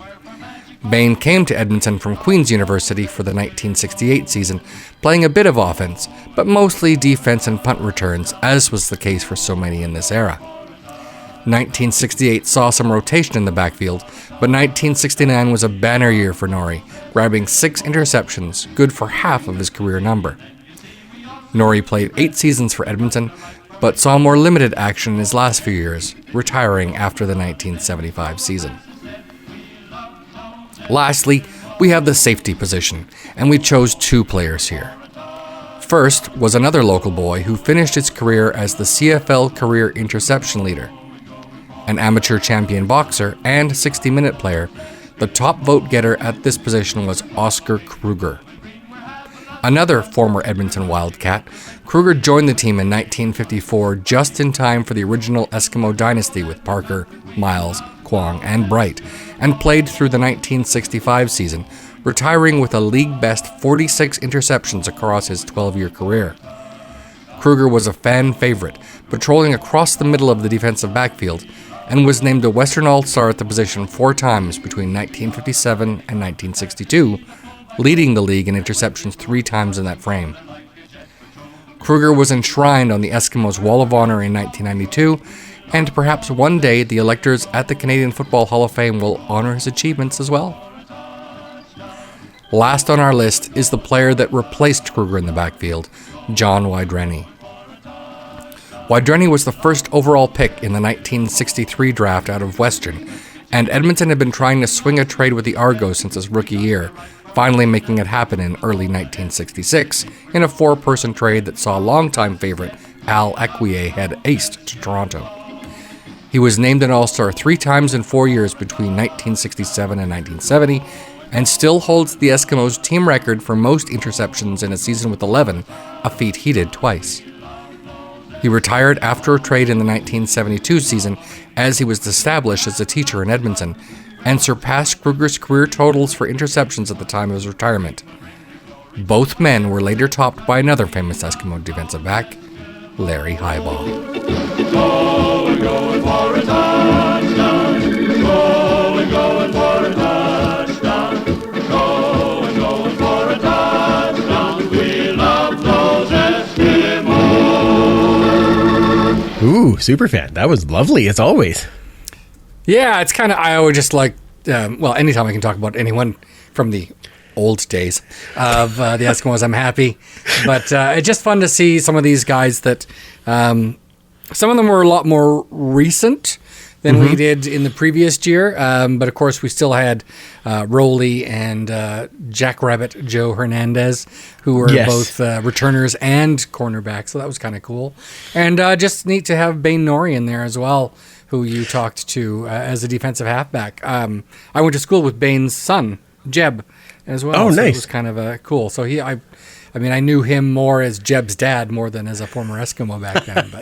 [SPEAKER 8] Bain came to Edmonton from Queen's University for the 1968 season, playing a bit of offense, but mostly defense and punt returns, as was the case for so many in this era. 1968 saw some rotation in the backfield, but 1969 was a banner year for Norrie, grabbing 6 interceptions, good for half of his career number. Norrie played 8 seasons for Edmonton, but saw more limited action in his last few years, retiring after the 1975 season. Lastly, we have the safety position, and we chose 2 players here. First was another local boy who finished his career as the CFL career interception leader. An amateur champion boxer and 60-minute player, the top vote-getter at this position was Oscar Kruger. Another former Edmonton Wildcat, Kruger joined the team in 1954 just in time for the original Eskimo dynasty with Parker, Miles, Kwong, and Bright, and played through the 1965 season, retiring with a league-best 46 interceptions across his 12-year career. Kruger was a fan favorite, patrolling across the middle of the defensive backfield, and was named a Western All-Star at the position 4 times between 1957 and 1962, leading the league in interceptions 3 times in that frame. Kruger was enshrined on the Eskimos' Wall of Honor in 1992, and perhaps one day the electors at the Canadian Football Hall of Fame will honor his achievements as well. Last on our list is the player that replaced Kruger in the backfield, John Wydreny. Wydreny was the first overall pick in the 1963 draft out of Western, and Edmonton had been trying to swing a trade with the Argos since his rookie year, finally making it happen in early 1966 in a 4-person trade that saw longtime favorite Al Equier head east to Toronto. He was named an All-Star 3 times in 4 years between 1967 and 1970, and still holds the Eskimos' team record for most interceptions in a season with 11, a feat he did twice. He retired after a trade in the 1972 season as he was established as a teacher in Edmonton, and surpassed Kruger's career totals for interceptions at the time of his retirement. Both men were later topped by another famous Eskimo defensive back, Larry Highball.
[SPEAKER 13] Going for a touchdown. Going for a touchdown. Going for a touchdown. We love those Eskimos.
[SPEAKER 1] Ooh, Superfan. That was lovely as always.
[SPEAKER 8] Yeah, it's kind of, I always just like, anytime I can talk about anyone from the old days of the Eskimos, I'm happy. But it's just fun to see some of these guys that, some of them were a lot more recent than we did in the previous year. But of course, we still had Rowley and Jackrabbit Joe Hernandez, who were both returners and cornerbacks. So that was kind of cool. And just neat to have Bane Norrie in there as well, who you talked to as a defensive halfback. I went to school with Bane's son, Jeb, as well.
[SPEAKER 1] Oh,
[SPEAKER 8] so
[SPEAKER 1] nice.
[SPEAKER 8] It was kind of cool. So I knew him more as Jeb's dad more than as a former Eskimo back then.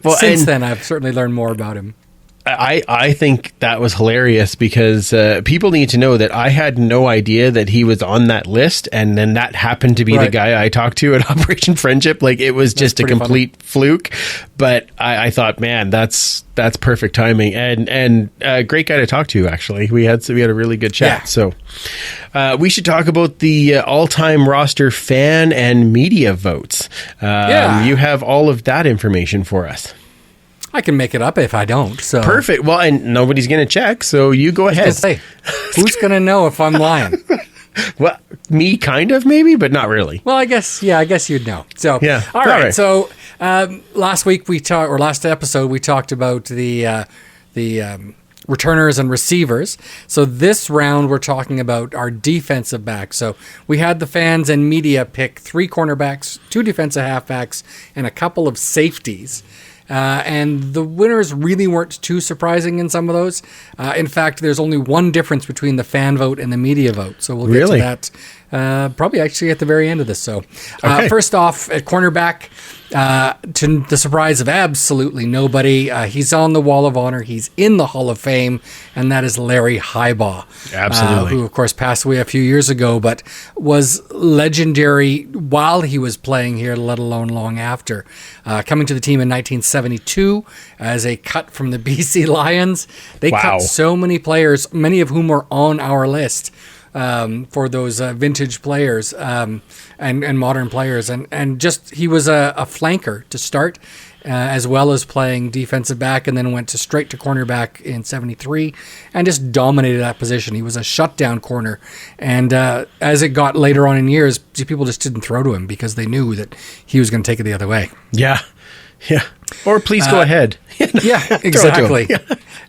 [SPEAKER 8] But since then, I've certainly learned more about him.
[SPEAKER 1] I think that was hilarious because people need to know that I had no idea that he was on that list, and then that happened to be the guy I talked to at Operation Friendship. Like, it was just a complete fluke, but I thought, man, that's perfect timing, and great guy to talk to. Actually, we had a really good chat. So we should talk about the all-time roster fan and media votes. You have all of that information for us.
[SPEAKER 8] I can make it up if I don't. So
[SPEAKER 1] perfect. Well, and nobody's going to check, so you go ahead.
[SPEAKER 8] Who's going to know if I'm lying?
[SPEAKER 1] Well, me kind of maybe, but not really.
[SPEAKER 8] Well, I guess you'd know. So all right. So last episode we talked about the returners and receivers. So this round we're talking about our defensive backs. So we had the fans and media pick 3 cornerbacks, 2 defensive halfbacks, and a couple of safeties. And the winners really weren't too surprising in some of those. In fact, there's only one difference between the fan vote and the media vote. So we'll get to that probably actually at the very end of this. So first off, at cornerback, to the surprise of absolutely nobody, he's on the Wall of Honor. He's in the Hall of Fame, and that is Larry Highball.
[SPEAKER 1] Absolutely.
[SPEAKER 8] Who, of course, passed away a few years ago, but was legendary while he was playing here, let alone long after. Coming to the team in 1972 as a cut from the BC Lions. They cut so many players, many of whom are on our list. For those vintage players and modern players. And just he was a flanker to start, as well as playing defensive back, and then went straight to cornerback in 73 and just dominated that position. He was a shutdown corner. And as it got later on in years, people just didn't throw to him because they knew that he was going to take it the other way.
[SPEAKER 1] Yeah. Yeah. Or please go ahead.
[SPEAKER 8] Yeah, exactly.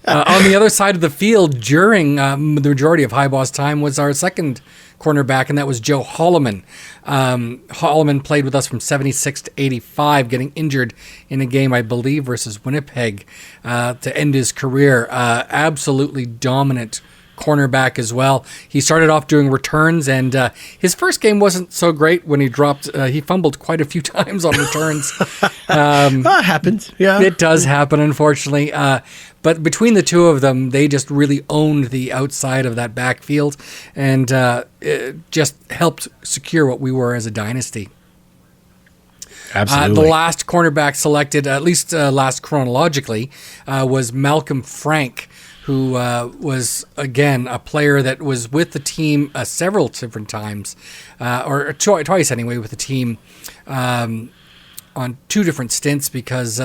[SPEAKER 8] On the other side of the field during the majority of Highball's time was our second cornerback, and that was Joe Holloman. Holloman played with us from 76 to 85, getting injured in a game, I believe, versus Winnipeg to end his career. Absolutely dominant cornerback as well. He started off doing returns, and his first game wasn't so great when he dropped. He fumbled quite a few times on returns.
[SPEAKER 1] That happens. Yeah,
[SPEAKER 8] it does happen, unfortunately. But between the two of them, they just really owned the outside of that backfield, and it just helped secure what we were as a dynasty.
[SPEAKER 1] Absolutely.
[SPEAKER 8] The last cornerback selected, at least last chronologically, was Malcolm Frank, who was, again, a player that was with the team several different times, or twice anyway, with the team on 2 different stints because...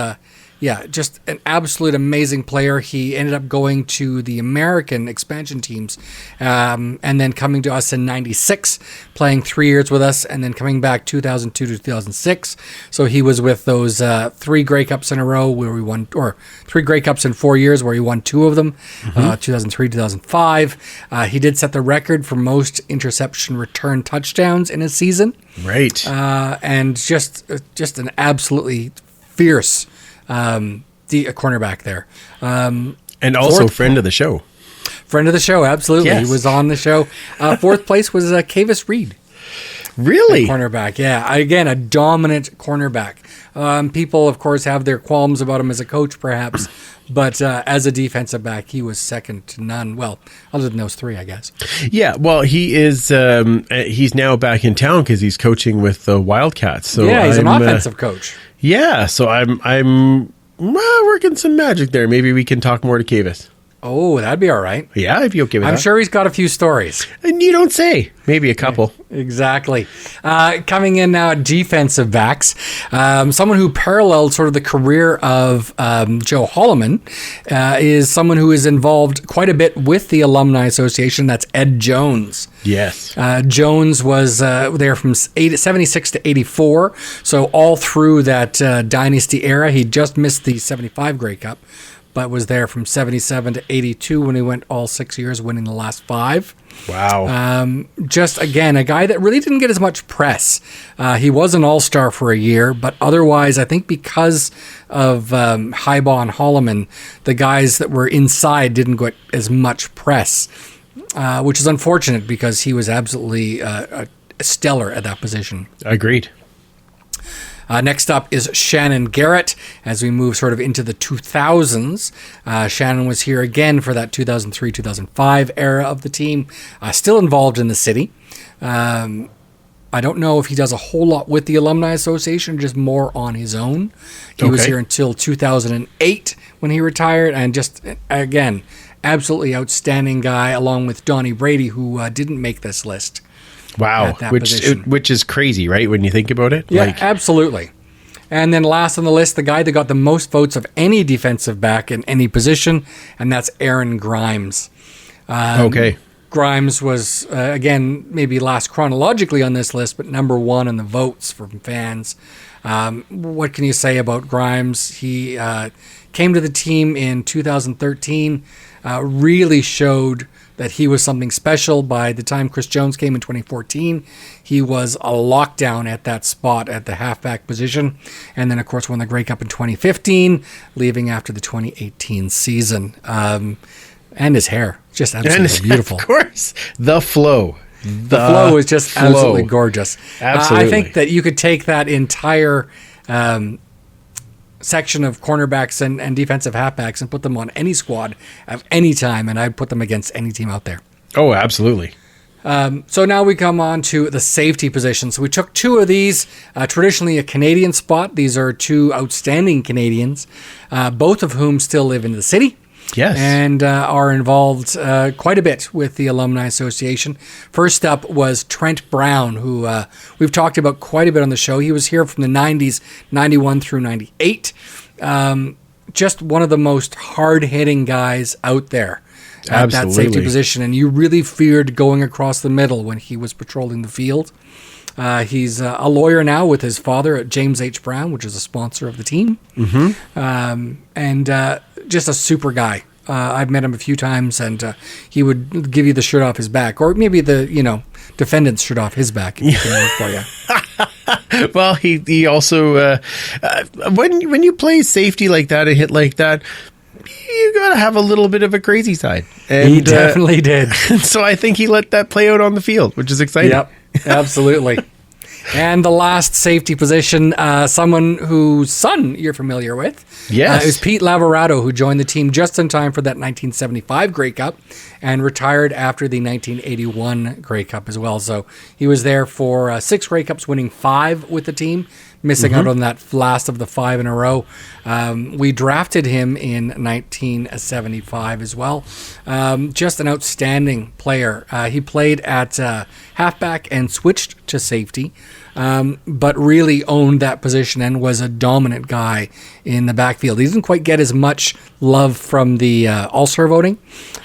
[SPEAKER 8] just an absolute amazing player. He ended up going to the American expansion teams and then coming to us in 96, playing 3 years with us, and then coming back 2002 to 2006. So he was with those 3 Grey Cups in a row where we won, or 3 Grey Cups in 4 years where he won 2 of them, 2003, 2005. He did set the record for most interception return touchdowns in a season.
[SPEAKER 1] Right.
[SPEAKER 8] And just an absolutely fierce the cornerback there.
[SPEAKER 1] And also friend of the show.
[SPEAKER 8] Friend of the show, absolutely.
[SPEAKER 1] Yes.
[SPEAKER 8] He was on the show. 4th place was Kavis Reed.
[SPEAKER 1] Really?
[SPEAKER 8] Cornerback, yeah. Again, a dominant cornerback. People, of course, have their qualms about him as a coach, perhaps. But as a defensive back, he was second to none. Well, other than those 3, I guess.
[SPEAKER 1] Yeah, well, he is. He's now back in town because he's coaching with the Wildcats. So
[SPEAKER 8] yeah, he's an offensive coach.
[SPEAKER 1] Yeah, so I'm working some magic there. Maybe we can talk more to Kavis.
[SPEAKER 8] Oh, that'd be all right.
[SPEAKER 1] Yeah, I'd be okay with that.
[SPEAKER 8] I'm sure he's got a few stories.
[SPEAKER 1] And you don't say. Maybe a couple.
[SPEAKER 8] Exactly. Coming in now at defensive backs, someone who paralleled sort of the career of Joe Holloman is someone who is involved quite a bit with the Alumni Association. That's Ed Jones.
[SPEAKER 1] Yes.
[SPEAKER 8] Jones was there from 76 to 84, so all through that dynasty era. He just missed the 75 Grey Cup, but was there from 77 to 82 when he went all 6 years, winning the last 5.
[SPEAKER 1] Wow.
[SPEAKER 8] Just, again, a guy that really didn't get as much press. He was an all-star for a year, but otherwise, I think because of Highbaugh and Holloman, the guys that were inside didn't get as much press, which is unfortunate because he was absolutely stellar at that position.
[SPEAKER 1] Agreed.
[SPEAKER 8] Next up is Shannon Garrett. As we move sort of into the 2000s, Shannon was here again for that 2003-2005 era of the team, still involved in the city. I don't know if he does a whole lot with the Alumni Association, just more on his own. He was here until 2008 when he retired, and just, again, absolutely outstanding guy, along with Donnie Brady, who didn't make this list.
[SPEAKER 1] Wow, which is crazy, right, when you think about it?
[SPEAKER 8] Yeah, absolutely. And then last on the list, the guy that got the most votes of any defensive back in any position, and that's Aaron Grimes. Grimes was, again, maybe last chronologically on this list, but number 1 in the votes from fans. What can you say about Grimes? He came to the team in 2013, really showed that he was something special. By the time Chris Jones came in 2014, he was a lockdown at that spot at the halfback position. And then, of course, won the Grey Cup in 2015, leaving after the 2018 season. And his hair, just absolutely beautiful.
[SPEAKER 1] Of course, the flow.
[SPEAKER 8] The flow is just absolutely gorgeous.
[SPEAKER 1] Absolutely.
[SPEAKER 8] I think that you could take that entire section of cornerbacks and defensive halfbacks and put them on any squad at any time, and I'd put them against any team out there.
[SPEAKER 1] Oh, absolutely.
[SPEAKER 8] So now we come on to the safety position. So we took 2 of these, traditionally a Canadian spot. These are 2 outstanding Canadians, both of whom still live in the city.
[SPEAKER 1] Yes.
[SPEAKER 8] And are involved quite a bit with the Alumni Association. First up was Trent Brown, who we've talked about quite a bit on the show. He was here from the 90s, 91 through 98. Just one of the most hard-hitting guys out there at that safety position. And you really feared going across the middle when he was patrolling the field. He's a lawyer now with his father at James H. Brown, which is a sponsor of the team. And just a super guy. I've met him a few times, and he would give you the shirt off his back, or maybe the defendant's shirt off his back if he can work for you.
[SPEAKER 1] Well, he also when you play safety like that, a hit like that, you gotta have a little bit of a crazy side. And,
[SPEAKER 8] he definitely did.
[SPEAKER 1] So I think he let that play out on the field, which is exciting.
[SPEAKER 8] Yep, absolutely. And the last safety position, someone whose son you're familiar with.
[SPEAKER 1] Yes.
[SPEAKER 8] It was Pete Lavorato, who joined the team just in time for that 1975 Grey Cup and retired after the 1981 Grey Cup as well. So he was there for 6 Grey Cups, winning 5 with the team, missing out on that last of the 5 in a row. We drafted him in 1975 as well. Just an outstanding player. He played at halfback and switched to safety, but really owned that position and was a dominant guy in the backfield. He didn't quite get as much love from the All-Star voting.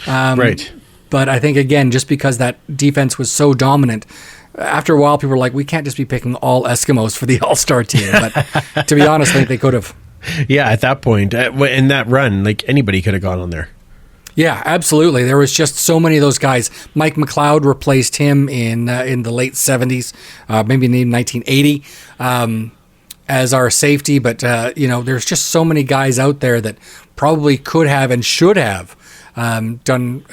[SPEAKER 1] Right.
[SPEAKER 8] But I think, again, just because that defense was so dominant, after a while, people were like, we can't just be picking all Eskimos for the All-Star team. But to be honest, I think they could have.
[SPEAKER 1] Yeah, at that point, in that run, like anybody could have gone on there.
[SPEAKER 8] Yeah, absolutely. There was just so many of those guys. Mike McLeod replaced him in the late 70s, maybe in 1980, as our safety. But, there's just so many guys out there that probably could have and should have done,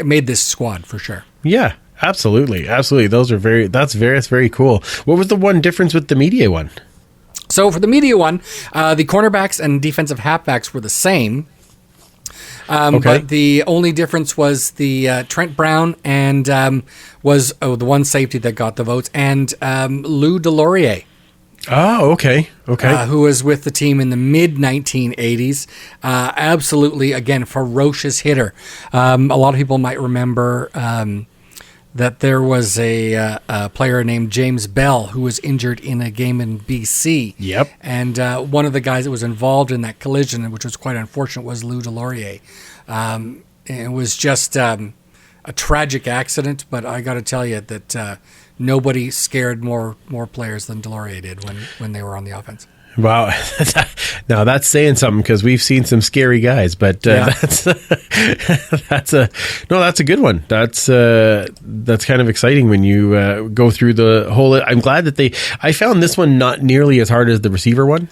[SPEAKER 8] made this squad for sure.
[SPEAKER 1] Yeah, absolutely. Absolutely. That's very cool. What was the one difference with the media one?
[SPEAKER 8] So for the media one, the cornerbacks and defensive halfbacks were the same. But the only difference was the Trent Brown and was the one safety that got the votes, and Lou Delorier.
[SPEAKER 1] Oh, okay.
[SPEAKER 8] Who was with the team in the mid-1980s. Absolutely, again, ferocious hitter. A lot of people might remember that there was a player named James Bell who was injured in a game in BC.
[SPEAKER 1] Yep.
[SPEAKER 8] And one of the guys that was involved in that collision, which was quite unfortunate, was Lou Delorier. It was just a tragic accident, but I got to tell you that nobody scared more players than Delorier did when they were on the offense.
[SPEAKER 1] Wow. Now that's saying something, because we've seen some scary guys, but that's a good one. That's kind of exciting when you go through the whole. I'm glad that I found this one not nearly as hard as the receiver one.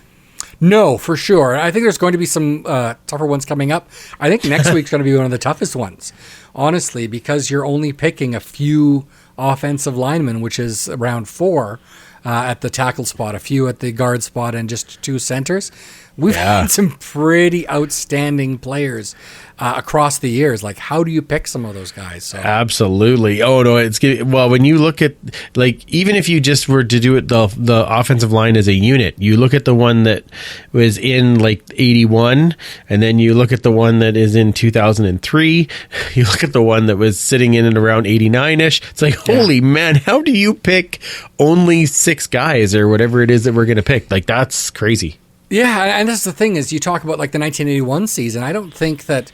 [SPEAKER 8] No, for sure. I think there's going to be some tougher ones coming up. I think next week's going to be one of the toughest ones, honestly, because you're only picking a few offensive linemen, which is around 4 at the tackle spot, a few at the guard spot, and just 2 centers. We've had some pretty outstanding players across the years. Like, how do you pick some of those guys? So.
[SPEAKER 1] Absolutely. Oh no, when you look at, like, even if you just were to do it the offensive line as a unit, you look at the one that was in like 81, and then you look at the one that is in 2003. You look at the one that was sitting in and around 89ish. It's like, holy man, how do you pick only 6 guys or whatever it is that we're going to pick? Like, that's crazy.
[SPEAKER 8] Yeah, and that's the thing is, you talk about like the 1981 season. I don't think that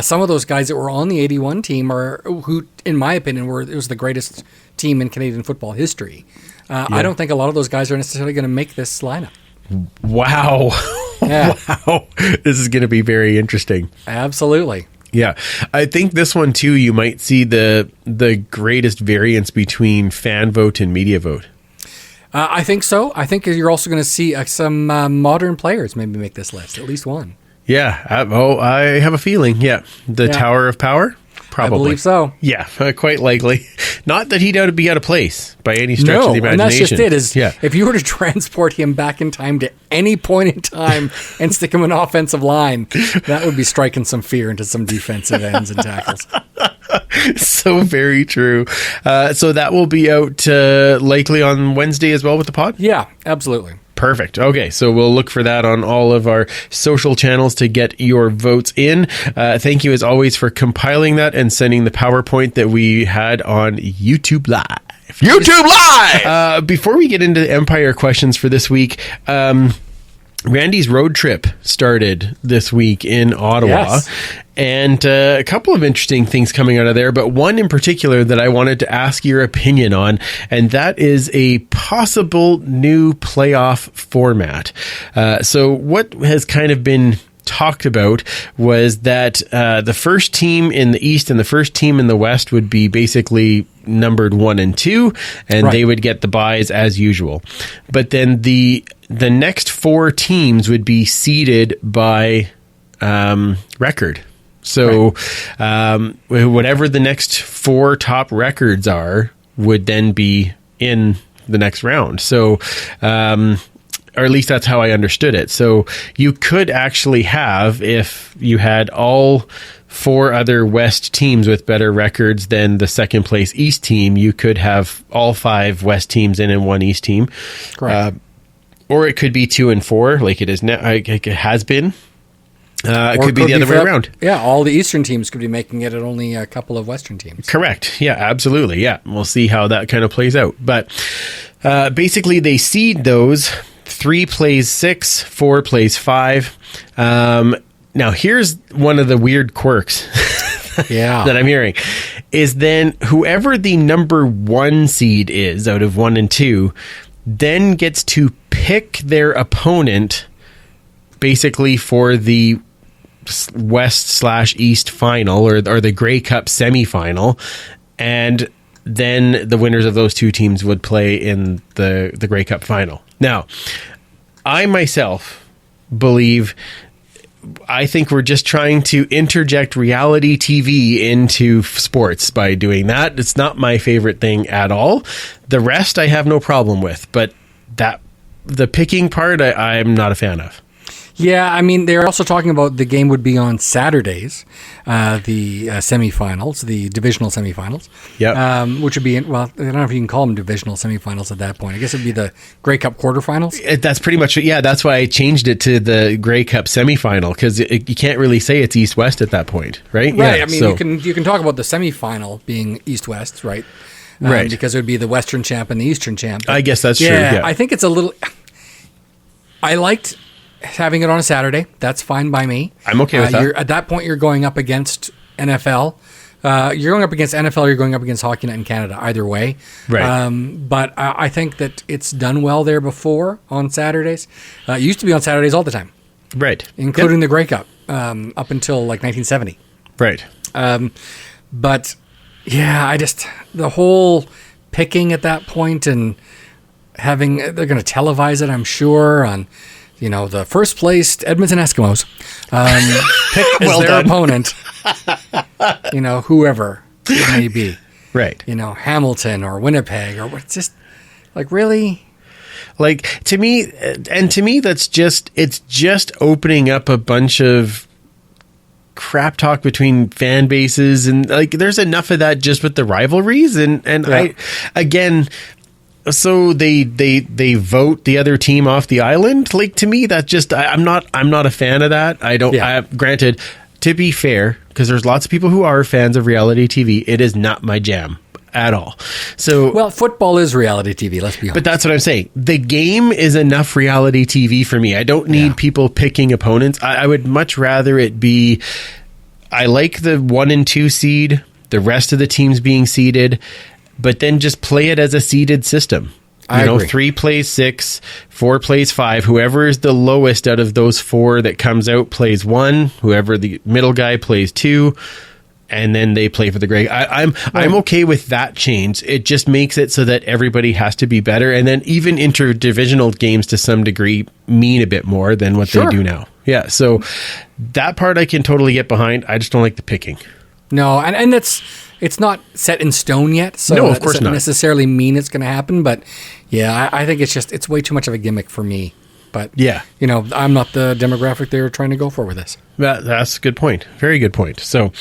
[SPEAKER 8] some of those guys that were on the 81 team who, in my opinion, it was the greatest team in Canadian football history. I don't think a lot of those guys are necessarily going to make this lineup.
[SPEAKER 1] Wow.
[SPEAKER 8] Yeah.
[SPEAKER 1] Wow. This is going to be very interesting.
[SPEAKER 8] Absolutely.
[SPEAKER 1] Yeah. I think this one too, you might see the greatest variance between fan vote and media vote.
[SPEAKER 8] I think so. I think you're also going to see some modern players maybe make this list, at least one.
[SPEAKER 1] Yeah. I have a feeling. Yeah. The Tower of Power? Probably.
[SPEAKER 8] I believe so.
[SPEAKER 1] Yeah, quite likely. Not that he'd be out of place by any stretch of the imagination.
[SPEAKER 8] And that's just it. If you were to transport him back in time to any point in time and stick him in offensive line, that would be striking some fear into some defensive ends and tackles.
[SPEAKER 1] So very true. So that will be out likely on Wednesday as well with the pod?
[SPEAKER 8] Yeah, absolutely.
[SPEAKER 1] Perfect. Okay, so we'll look for that on all of our social channels to get your votes in. Thank you, as always, for compiling that and sending the PowerPoint that we had on YouTube Live.
[SPEAKER 6] YouTube Live!
[SPEAKER 1] Before we get into the Empire questions for this week, Randy's road trip started this week in Ottawa.
[SPEAKER 8] Yes.
[SPEAKER 1] And a couple of interesting things coming out of there, but one in particular that I wanted to ask your opinion on, and that is a possible new playoff format. So what has kind of been talked about was that the first team in the East and the first team in the West would be basically numbered 1 and 2, and they would get the byes as usual. But then the next 4 teams would be seeded by record. So whatever the next 4 top records are would then be in the next round. So, or at least that's how I understood it. So you could actually have, if you had all 4 other West teams with better records than the second place East team, you could have all 5 West teams in and 1 East team.
[SPEAKER 8] Correct.
[SPEAKER 1] Or it could be 2 and 4, like it is now. Like it has been. It could be the other way around.
[SPEAKER 8] Yeah, all the Eastern teams could be making it at only a couple of Western teams.
[SPEAKER 1] Correct. Yeah, absolutely. Yeah, we'll see how that kind of plays out. But basically, they seed those. 3 plays 6, 4 plays 5. Now, here's one of the weird quirks that I'm hearing, is then whoever the number 1 seed is out of 1 and 2 then gets to pick their opponent basically for the West/East final or the Grey Cup semifinal, and then the winners of those 2 teams would play in the Grey Cup final. Now, I myself I think we're just trying to interject reality TV into sports by doing that. It's not my favorite thing at all. The rest I have no problem with, but the picking part I'm not a fan of.
[SPEAKER 8] Yeah, I mean, they're also talking about the game would be on Saturdays, the semifinals, the divisional semifinals.
[SPEAKER 1] Yeah.
[SPEAKER 8] Which would be, well, I don't know if you can call them divisional semifinals at that point. I guess it'd be the Grey Cup quarterfinals.
[SPEAKER 1] That's pretty much it. Yeah, that's why I changed it to the Grey Cup semifinal, because you can't really say it's East-West at that point, right?
[SPEAKER 8] Right.
[SPEAKER 1] Yeah,
[SPEAKER 8] I mean, you can talk about the semifinal being East-West, right?
[SPEAKER 1] Right.
[SPEAKER 8] Because it would be the Western champ and the Eastern champ.
[SPEAKER 1] I guess that's true. Yeah.
[SPEAKER 8] I think it's a little... I liked having it on a Saturday. That's fine by me.
[SPEAKER 1] I'm okay with that.
[SPEAKER 8] At that point, you're going up against NFL. You're going up against NFL. You're going up against Hockey Night in Canada. Either way,
[SPEAKER 1] right?
[SPEAKER 8] But I think that it's done well there before on Saturdays. It used to be on Saturdays all the time,
[SPEAKER 1] right?
[SPEAKER 8] Including the Grey Cup up until like 1970,
[SPEAKER 1] right?
[SPEAKER 8] But yeah, the whole picking at that point and they're going to televise it, I'm sure, on the first placed Edmonton Eskimos pick as their opponent, whoever it may be.
[SPEAKER 1] Right.
[SPEAKER 8] Hamilton or Winnipeg or what's just like, really?
[SPEAKER 1] Like, to me, it's just opening up a bunch of crap talk between fan bases, and like there's enough of that just with the rivalries and yeah. So they vote the other team off the island. Like, to me, that just I'm not a fan of that. I don't. Yeah. Granted, to be fair, because there's lots of people who are fans of reality TV, it is not my jam at all. So,
[SPEAKER 8] well, football is reality TV. Let's be honest.
[SPEAKER 1] But that's what I'm saying. The game is enough reality TV for me. I don't need people picking opponents. I would much rather it be. I like the 1 and 2 seed. The rest of the teams being seeded. But then just play it as a seeded system.
[SPEAKER 8] I agree.
[SPEAKER 1] 3 plays 6, 4 plays 5. Whoever is the lowest out of those 4 that comes out plays 1. Whoever the middle guy plays 2, and then they play for the Grey. I'm okay with that change. It just makes it so that everybody has to be better, and then even interdivisional games to some degree mean a bit more than what they do now. Yeah, so that part I can totally get behind. I just don't like the picking.
[SPEAKER 8] No, and it's not set in stone yet, so
[SPEAKER 1] no, of course
[SPEAKER 8] doesn't
[SPEAKER 1] not
[SPEAKER 8] necessarily mean it's going to happen. But yeah, I think it's way too much of a gimmick for me. But
[SPEAKER 1] yeah,
[SPEAKER 8] I'm not the demographic they're trying to go for with this.
[SPEAKER 1] That's a good point. Very good point. So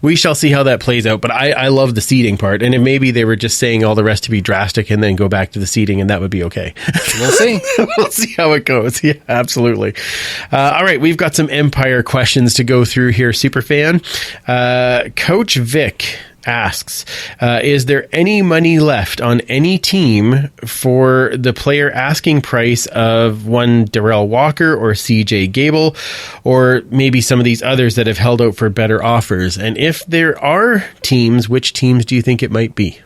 [SPEAKER 1] we shall see how that plays out. But I love the seeding part, and maybe they were just saying all the rest to be drastic and then go back to the seeding, and that would be okay.
[SPEAKER 8] We'll see.
[SPEAKER 1] We'll see how it goes. Yeah, absolutely. All right, we've got some Empire questions to go through here, Superfan. Coach Vic asks, is there any money left on any team for the player asking price of one Darrell Walker or CJ Gable, or maybe some of these others that have held out for better offers? And if there are teams, which teams do you think it might be?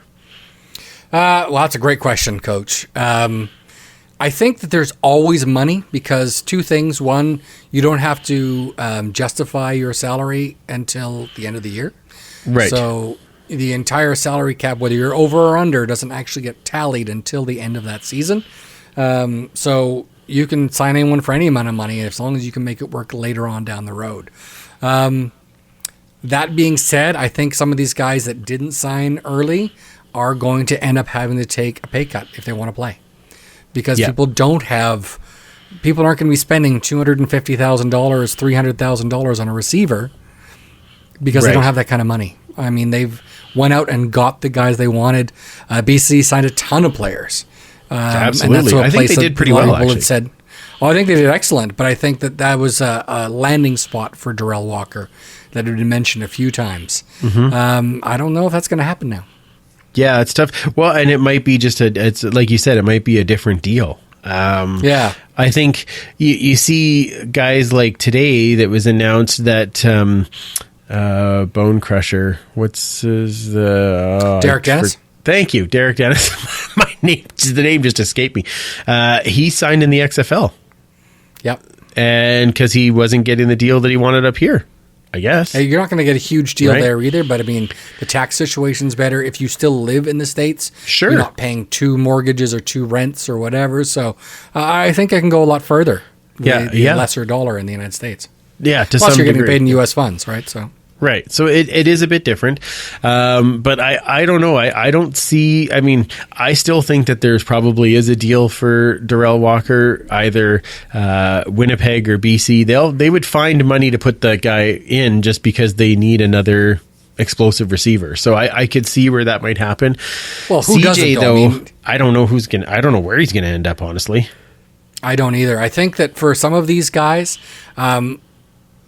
[SPEAKER 8] Well, that's a great question, Coach. I think that there's always money because 2 things. One, you don't have to justify your salary until the end of the year.
[SPEAKER 1] Right.
[SPEAKER 8] So the entire salary cap, whether you're over or under, doesn't actually get tallied until the end of that season. So you can sign anyone for any amount of money as long as you can make it work later on down the road. That being said, I think some of these guys that didn't sign early are going to end up having to take a pay cut if they want to play. Because people aren't going to be spending $250,000, $300,000 on a receiver because they don't have that kind of money. I mean, they've went out and got the guys they wanted. BC signed a ton of players.
[SPEAKER 1] Absolutely.
[SPEAKER 8] And that's
[SPEAKER 1] I think they did pretty well, actually.
[SPEAKER 8] Said, I think they did excellent, but I think that was a landing spot for Darrell Walker that had been mentioned a few times. I don't know if that's going to happen now.
[SPEAKER 1] Yeah, it's tough. Well, and it might be it's like you said, it might be a different deal. I think you see guys like today that was announced that Bone Crusher, what's his
[SPEAKER 8] Derek Dennis?
[SPEAKER 1] Thank you, Derek Dennis. The name just escaped me. He signed in the XFL.
[SPEAKER 8] Yep.
[SPEAKER 1] And because he wasn't getting the deal that he wanted up here, I guess.
[SPEAKER 8] Hey, you're not going to get a huge deal there either, but I mean, the tax situation's better if you still live in the States.
[SPEAKER 1] Sure.
[SPEAKER 8] You're not paying 2 mortgages or 2 rents or whatever. So I think I can go a lot further with the lesser dollar in the United States.
[SPEAKER 1] Yeah, to
[SPEAKER 8] Plus
[SPEAKER 1] some
[SPEAKER 8] you're getting
[SPEAKER 1] degree.
[SPEAKER 8] paid in U.S. funds, right? So.
[SPEAKER 1] Right. So it is a bit different. But I don't know. I don't see, I mean, I still think that there's probably is a deal for Darrell Walker, either Winnipeg or BC. They would find money to put the guy in just because they need another explosive receiver. So I could see where that might happen.
[SPEAKER 8] Well, who
[SPEAKER 1] CJ,
[SPEAKER 8] doesn't,
[SPEAKER 1] though, I don't know I don't know where he's going to end up, honestly.
[SPEAKER 8] I don't either. I think that for some of these guys,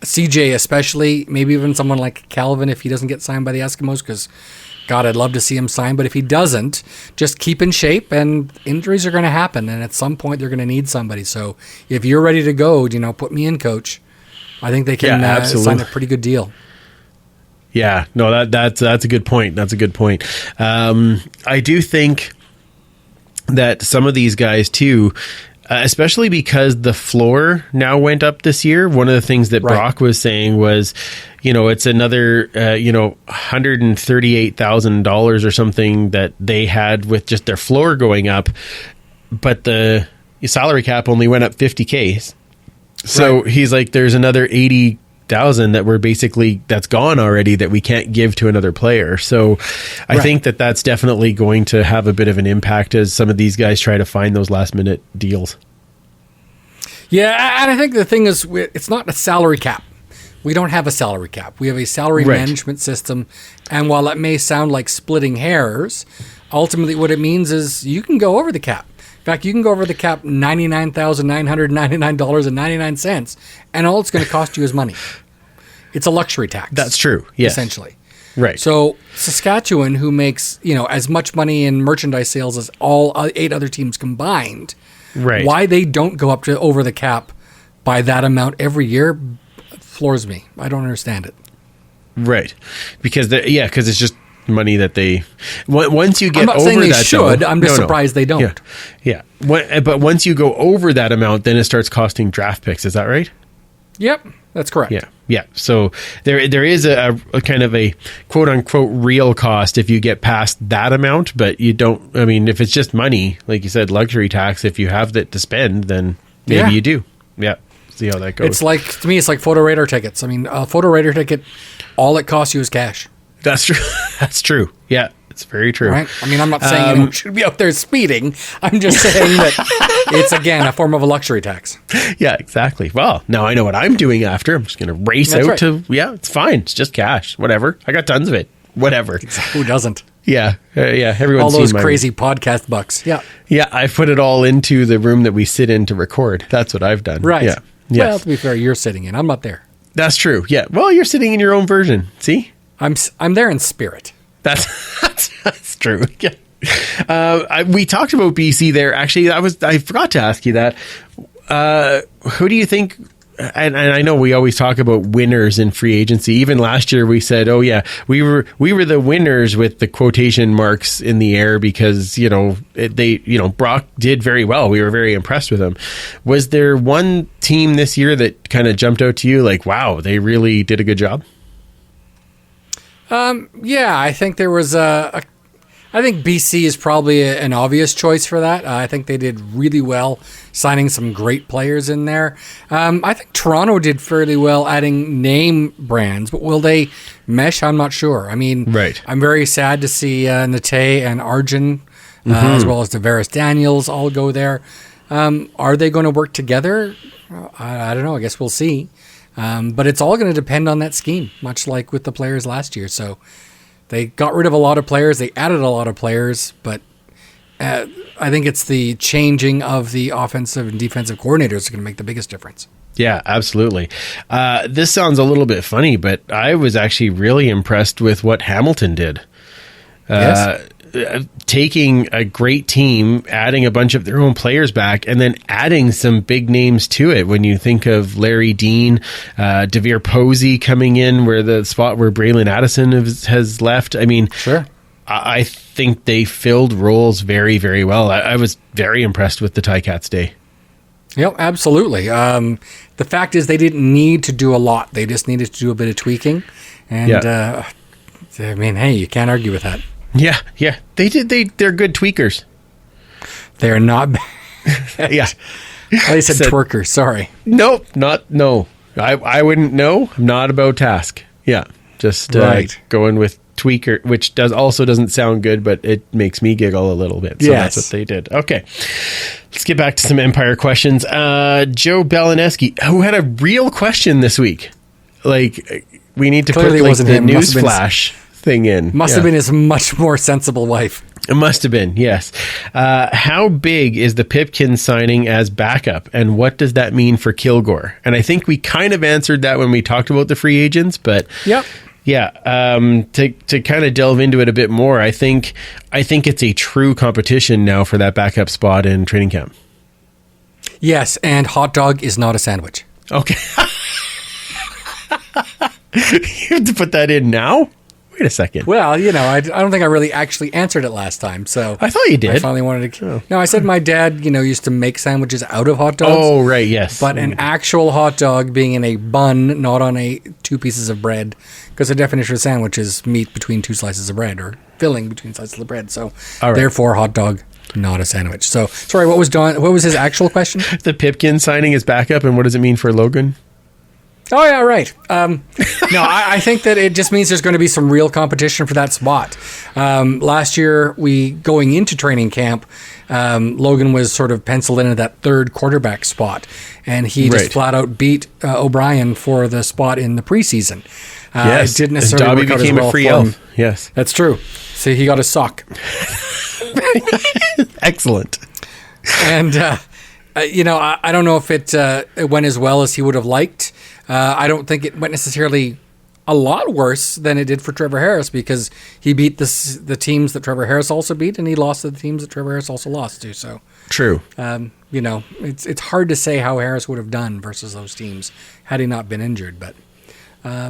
[SPEAKER 8] CJ especially, maybe even someone like Calvin if he doesn't get signed by the Eskimos, because God, I'd love to see him sign, but if he doesn't, just keep in shape, and injuries are going to happen, and at some point they're going to need somebody. So if you're ready to go, put me in, coach. I think they can sign a pretty good deal.
[SPEAKER 1] Yeah, no, that's a good point. That's a good point. I do think that some of these guys too, especially because the floor now went up this year. One of the things that Brock was saying was, it's another, $138,000 or something that they had with just their floor going up, but the salary cap only went up $50K. So he's like, there's another $80,000 that that's gone already that we can't give to another player. So I think that that's definitely going to have a bit of an impact as some of these guys try to find those last minute deals.
[SPEAKER 8] Yeah, and I think the thing is, it's not a salary cap. We don't have a salary cap. We have a salary management system. And while that may sound like splitting hairs, ultimately what it means is you can go over the cap. In fact, you can go over the cap $99,999.99, and all it's going to cost you is money. It's a luxury tax.
[SPEAKER 1] That's true. Yes.
[SPEAKER 8] Essentially.
[SPEAKER 1] Right.
[SPEAKER 8] So Saskatchewan, who makes as much money in merchandise sales as all 8 other teams combined, why they don't go up to over the cap by that amount every year floors me. I don't understand it.
[SPEAKER 1] Right. Because it's just money that they once you get
[SPEAKER 8] I'm not
[SPEAKER 1] over
[SPEAKER 8] saying they
[SPEAKER 1] that
[SPEAKER 8] should. I'm just surprised they don't.
[SPEAKER 1] Yeah. But once you go over that amount, then it starts costing draft picks. Is that right?
[SPEAKER 8] Yep, that's correct.
[SPEAKER 1] Yeah. So there is a kind of a quote unquote real cost if you get past that amount, but you don't. I mean, if it's just money, like you said, luxury tax. If you have that to spend, then maybe you do. Yeah. See how that goes.
[SPEAKER 8] It's like, to me, it's like photo radar tickets. I mean, a photo radar ticket, all it costs you is cash.
[SPEAKER 1] That's true. That's true. Yeah, it's very true.
[SPEAKER 8] Right? I mean, I'm not saying you should be out there speeding. I'm just saying that it's, again, a form of a luxury tax.
[SPEAKER 1] Yeah, exactly. Well, now I know what I'm doing after. I'm just going to race out to, it's fine. It's just cash. Whatever. I got tons of it. Whatever.
[SPEAKER 8] Who doesn't?
[SPEAKER 1] Yeah. Everyone's
[SPEAKER 8] all those crazy podcast bucks. Yeah.
[SPEAKER 1] Yeah, I put it all into the room that we sit in to record. That's what I've done.
[SPEAKER 8] Right.
[SPEAKER 1] Yeah.
[SPEAKER 8] Well, to be fair, you're sitting in. I'm not there.
[SPEAKER 1] That's true. Yeah. Well, you're sitting in your own version. See?
[SPEAKER 8] I'm there in spirit.
[SPEAKER 1] That's true. Yeah. We talked about BC there. Actually, I forgot to ask you that. Who do you think? And I know we always talk about winners in free agency. Even last year, we said, "Oh yeah, we were the winners," with the quotation marks in the air, because Brock did very well. We were very impressed with him. Was there one team this year that kind of jumped out to you, like, wow, they really did a good job?
[SPEAKER 8] Yeah, I think there was I I think BC is probably an obvious choice for that. I think they did really well signing some great players in there. I think Toronto did fairly well adding name brands, but will they mesh? I'm not sure. I mean, I'm very sad to see Nate and Arjun, as well as Tavares Daniels, all go there. Are they going to work together? I don't know. I guess we'll see. But it's all going to depend on that scheme, much like with the players last year. So they got rid of a lot of players. They added a lot of players, but I think it's the changing of the offensive and defensive coordinators that's going to make the biggest difference.
[SPEAKER 1] Yeah, absolutely. This sounds a little bit funny, but I was actually really impressed with what Hamilton did.
[SPEAKER 8] Yes.
[SPEAKER 1] Taking a great team, adding a bunch of their own players back, and then adding some big names to it. When you think of Larry Dean, DeVere Posey coming in, where the spot where Braylon Addison has left. I mean,
[SPEAKER 8] sure.
[SPEAKER 1] I think they filled roles very, very well. I was very impressed with the Ticats day.
[SPEAKER 8] Yep, absolutely. The fact is they didn't need to do a lot. They just needed to do a bit of tweaking. And, I mean, hey, you can't argue with that.
[SPEAKER 1] Yeah. They did. They're good tweakers.
[SPEAKER 8] They're not bad. Yeah. I said twerkers. Sorry.
[SPEAKER 1] Nope. No. I wouldn't know. I'm not about task. Yeah. Just going with tweaker, which doesn't sound good, but it makes me giggle a little bit. So that's what they did. Okay. Let's get back to some Empire questions. Joe Belineski, who had a real question this week. Like, we need to
[SPEAKER 8] Clearly
[SPEAKER 1] put the news flash thing in.
[SPEAKER 8] Must have been his much more sensible wife.
[SPEAKER 1] It must have been, yes. How big is the Pipkin signing as backup, and what does that mean for Kilgore? And I think we kind of answered that when we talked about the free agents, but to kind of delve into it a bit more, I think it's a true competition now for that backup spot in training camp.
[SPEAKER 8] Yes, and hot dog is not a sandwich.
[SPEAKER 1] Okay. You have to put that in now? Wait a second.
[SPEAKER 8] Well, I don't think I really actually answered it last time. So
[SPEAKER 1] I thought you did.
[SPEAKER 8] I finally wanted to. Oh. No, I said my dad, used to make sandwiches out of hot dogs.
[SPEAKER 1] Oh, right, yes.
[SPEAKER 8] But an actual hot dog being in a bun, not on two pieces of bread, because the definition of sandwich is meat between two slices of bread or filling between slices of bread. So therefore, hot dog, not a sandwich. So sorry, what was his actual question?
[SPEAKER 1] The Pipkin signing is backup, and what does it mean for Logan?
[SPEAKER 8] Oh, yeah, right. No, I think that it just means there's going to be some real competition for that spot. Last year, going into training camp, Logan was sort of penciled into that third quarterback spot, and he just flat out beat O'Brien for the spot in the preseason.
[SPEAKER 1] Yes,
[SPEAKER 8] it didn't necessarily
[SPEAKER 1] Dobby became a free elf. Yes,
[SPEAKER 8] that's true. So he got a sock.
[SPEAKER 1] Excellent.
[SPEAKER 8] And I don't know if it went as well as he would have liked. I don't think it went necessarily a lot worse than it did for Trevor Harris, because he beat the teams that Trevor Harris also beat, and he lost to the teams that Trevor Harris also lost to. So
[SPEAKER 1] true.
[SPEAKER 8] It's hard to say how Harris would have done versus those teams had he not been injured. But I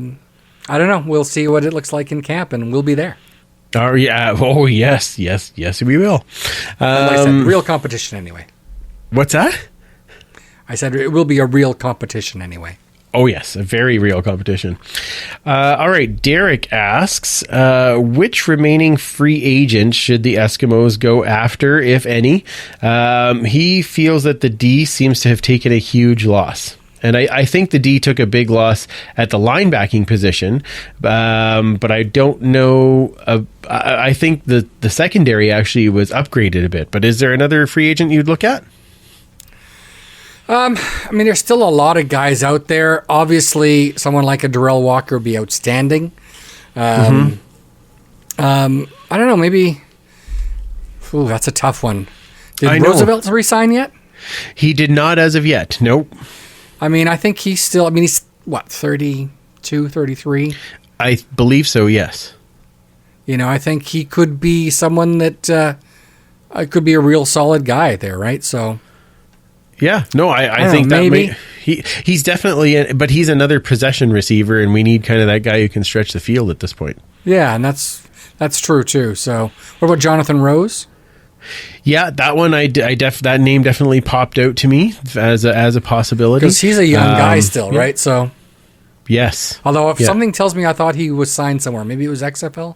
[SPEAKER 8] don't know. We'll see what it looks like in camp, and we'll be there.
[SPEAKER 1] Oh yeah. Oh yes, we will.
[SPEAKER 8] Like I said, real competition anyway.
[SPEAKER 1] What's that?
[SPEAKER 8] I said it will be a real competition anyway.
[SPEAKER 1] Oh, yes, a very real competition. All right, Derek asks, which remaining free agent should the Eskimos go after, if any? He feels that the D seems to have taken a huge loss. And I think the D took a big loss at the linebacking position, but I don't know. I think the secondary actually was upgraded a bit. But is there another free agent you'd look at?
[SPEAKER 8] There's still a lot of guys out there. Obviously, someone like a Darrell Walker would be outstanding. I don't know, maybe... Ooh, that's a tough one. Did Roosevelt resign yet?
[SPEAKER 1] He did not as of yet, nope.
[SPEAKER 8] I think he's still... he's, 32, 33?
[SPEAKER 1] I believe so, yes.
[SPEAKER 8] I think he could be someone that could be a real solid guy there, right? So...
[SPEAKER 1] Yeah, no, I think that maybe he's definitely, but he's another possession receiver, and we need kind of that guy who can stretch the field at this point.
[SPEAKER 8] Yeah, and that's true too. So, what about Jonathan Rose?
[SPEAKER 1] Yeah, that one that name definitely popped out to me as a possibility,
[SPEAKER 8] because he's a young guy still, right? So,
[SPEAKER 1] yes.
[SPEAKER 8] Although if something tells me I thought he was signed somewhere, maybe it was XFL.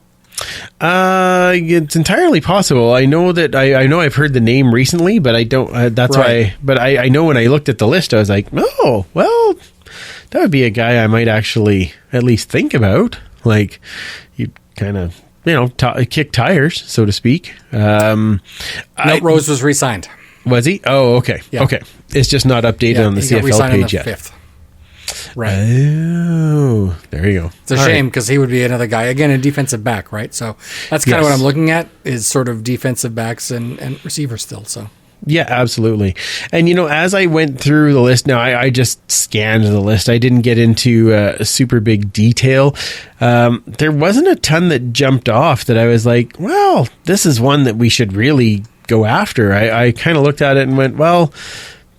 [SPEAKER 1] It's entirely possible. I know that I know I've heard the name recently, but I don't. That's why. But I know when I looked at the list, I was like, oh, well, that would be a guy I might actually at least think about. Like, you kind of, kick tires, so to speak.
[SPEAKER 8] Rose was re-signed.
[SPEAKER 1] Was he? Oh, okay. Yeah. Okay. It's just not updated on the CFL page yet.
[SPEAKER 8] 5th. Right.
[SPEAKER 1] Oh, there you go.
[SPEAKER 8] It's a shame because he would be another guy, again, a defensive back, right? So that's kind of what I'm looking at is sort of defensive backs and receivers still. So
[SPEAKER 1] yeah, absolutely. And, as I went through the list, now I just scanned the list. I didn't get into a super big detail. There wasn't a ton that jumped off that I was like, well, this is one that we should really go after. I kind of looked at it and went, well,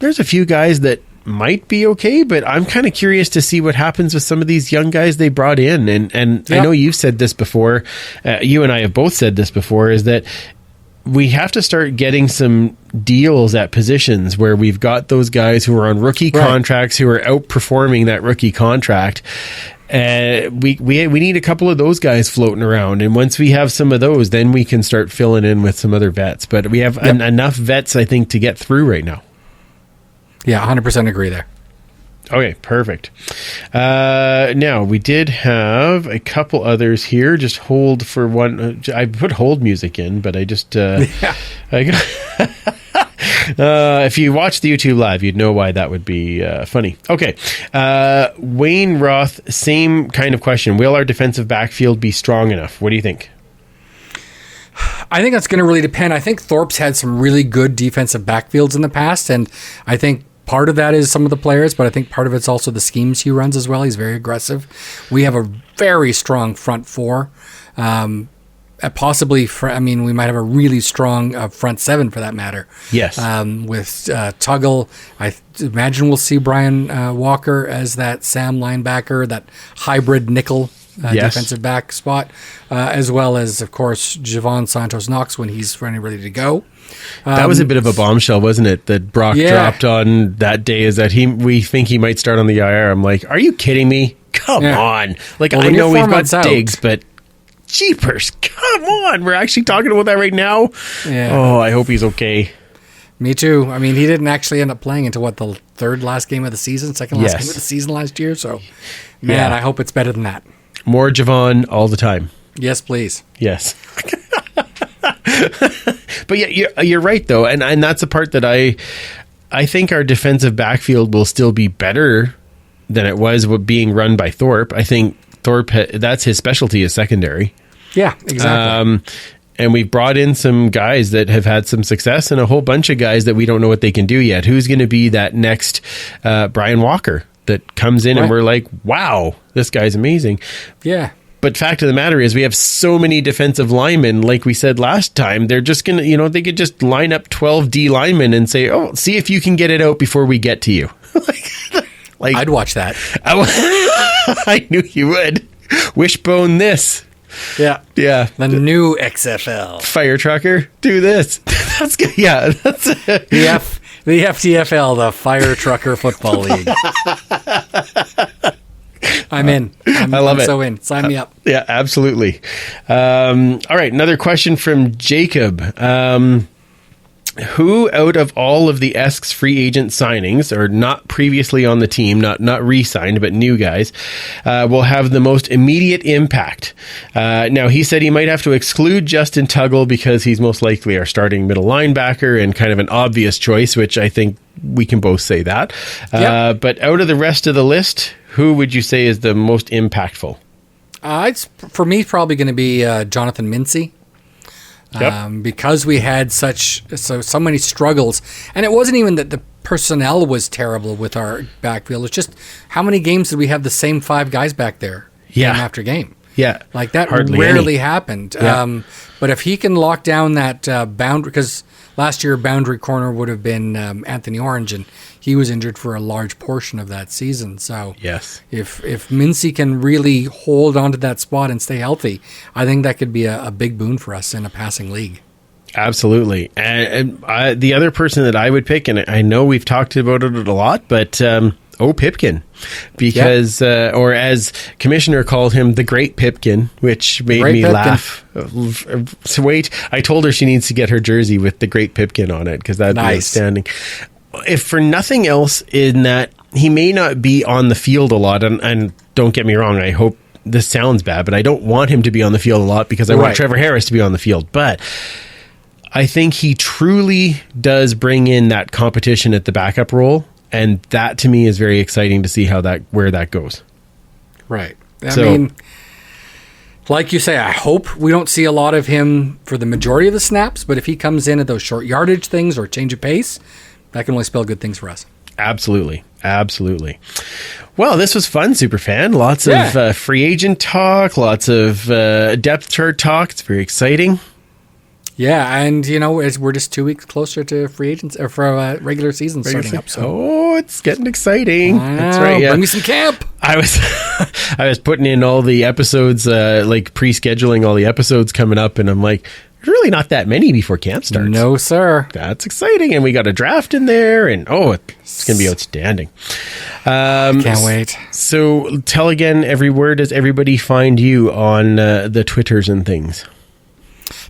[SPEAKER 1] there's a few guys that might be okay, but I'm kind of curious to see what happens with some of these young guys they brought in. And I know you've said this before. You and I have both said this before, is that we have to start getting some deals at positions where we've got those guys who are on rookie contracts who are outperforming that rookie contract. We need a couple of those guys floating around. And once we have some of those, then we can start filling in with some other vets. But we have enough vets, I think, to get through right now.
[SPEAKER 8] Yeah, 100% agree there.
[SPEAKER 1] Okay, perfect. Now, we did have a couple others here. Just hold for one. I put hold music in, but I just... if you watch the YouTube live, you'd know why that would be funny. Okay. Wayne Roth, same kind of question. Will our defensive backfield be strong enough? What do you think?
[SPEAKER 8] I think that's going to really depend. I think Thorpe's had some really good defensive backfields in the past, and I think part of that is some of the players, but I think part of it's also the schemes he runs as well. He's very aggressive. We have a very strong front four. Possibly, we might have a really strong front seven for that matter.
[SPEAKER 1] Yes.
[SPEAKER 8] With Tuggle, I imagine we'll see Brian Walker as that Sam linebacker, that hybrid nickel defensive back spot, as well as, of course, Javon Santos-Knox when he's ready to go.
[SPEAKER 1] That was a bit of a bombshell, wasn't it? That Brock dropped on that day, is that we think he might start on the IR. I'm like, are you kidding me? Come on. Like, I know we've got Diggs, but jeepers, come on. We're actually talking about that right now?
[SPEAKER 8] Yeah.
[SPEAKER 1] Oh, I hope he's okay.
[SPEAKER 8] Me too. I mean, he didn't actually end up playing until, the second last game of the season last season last year. So, man, I hope it's better than that.
[SPEAKER 1] More Javon all the time.
[SPEAKER 8] Yes, please.
[SPEAKER 1] Yes. But yeah, you're right though, and that's the part that I think our defensive backfield will still be better than it was being run by Thorpe. I think Thorpe, that's his specialty, is secondary.
[SPEAKER 8] Yeah, exactly.
[SPEAKER 1] And we've brought in some guys that have had some success, and a whole bunch of guys that we don't know what they can do yet. Who's going to be that next Brian Walker that comes in and we're like, wow, this guy's amazing.
[SPEAKER 8] Yeah.
[SPEAKER 1] But fact of the matter is we have so many defensive linemen, like we said last time, they're just going to, they could just line up 12 D linemen and say, oh, see if you can get it out before we get to you. like
[SPEAKER 8] I'd watch that.
[SPEAKER 1] I knew you would. Wishbone this.
[SPEAKER 8] Yeah.
[SPEAKER 1] Yeah.
[SPEAKER 8] The new XFL.
[SPEAKER 1] Fire trucker, do this. That's good. Yeah. That's
[SPEAKER 8] the FTFL, the Fire Trucker Football League. I'm in.
[SPEAKER 1] I love it.
[SPEAKER 8] So in. Sign me up.
[SPEAKER 1] Yeah, absolutely. All right. Another question from Jacob. Who out of all of the Esks free agent signings, or not previously on the team, not re-signed, but new guys, will have the most immediate impact? Now, he said he might have to exclude Justin Tuggle because he's most likely our starting middle linebacker and kind of an obvious choice, which I think we can both say that.
[SPEAKER 8] Yep.
[SPEAKER 1] But out of the rest of the list, who would you say is the most impactful?
[SPEAKER 8] It's for me probably going to be Jonathan Mincy.
[SPEAKER 1] Yep.
[SPEAKER 8] Because we had so many struggles, and it wasn't even that the personnel was terrible with our backfield. It's just how many games did we have the same 5 guys back there game after game?
[SPEAKER 1] Yeah,
[SPEAKER 8] like that
[SPEAKER 1] hardly
[SPEAKER 8] rarely
[SPEAKER 1] any.
[SPEAKER 8] happened.
[SPEAKER 1] Yeah.
[SPEAKER 8] But if he can lock down that boundary, because last year boundary corner would have been Anthony Orange, and he was injured for a large portion of that season. So
[SPEAKER 1] yes,
[SPEAKER 8] if Mincy can really hold onto that spot and stay healthy, I think that could be a big boon for us in a passing league.
[SPEAKER 1] Absolutely. And the other person that I would pick, and I know we've talked about it a lot, but Pipkin, because or as Commissioner called him, the Great Pipkin, which made me laugh. So wait, I told her she needs to get her jersey with the Great Pipkin on it, because that'd be outstanding. If for nothing else, in that he may not be on the field a lot, and don't get me wrong, I hope this sounds bad, but I don't want him to be on the field a lot because I want Trevor Harris to be on the field. But I think he truly does bring in that competition at the backup role, and that to me is very exciting to see where that goes.
[SPEAKER 8] Right. I mean, like you say, I hope we don't see a lot of him for the majority of the snaps, but if he comes in at those short yardage things or change of pace, that can only spell good things for us. Absolutely.
[SPEAKER 1] Well, this was fun, Superfan. Lots of free agent talk, lots of depth chart talk. It's very exciting.
[SPEAKER 8] Yeah, and we're just 2 weeks closer to free agents or for regular season starting up. So
[SPEAKER 1] it's getting exciting.
[SPEAKER 8] That's right. Yeah. Bring me some camp.
[SPEAKER 1] I was putting in all the episodes, like pre-scheduling all the episodes coming up, and I'm like, there's really not that many before camp starts.
[SPEAKER 8] No, sir.
[SPEAKER 1] That's exciting, and we got a draft in there, and it's going to be outstanding.
[SPEAKER 8] Can't wait.
[SPEAKER 1] So tell again, where does everybody find you on the Twitters and things?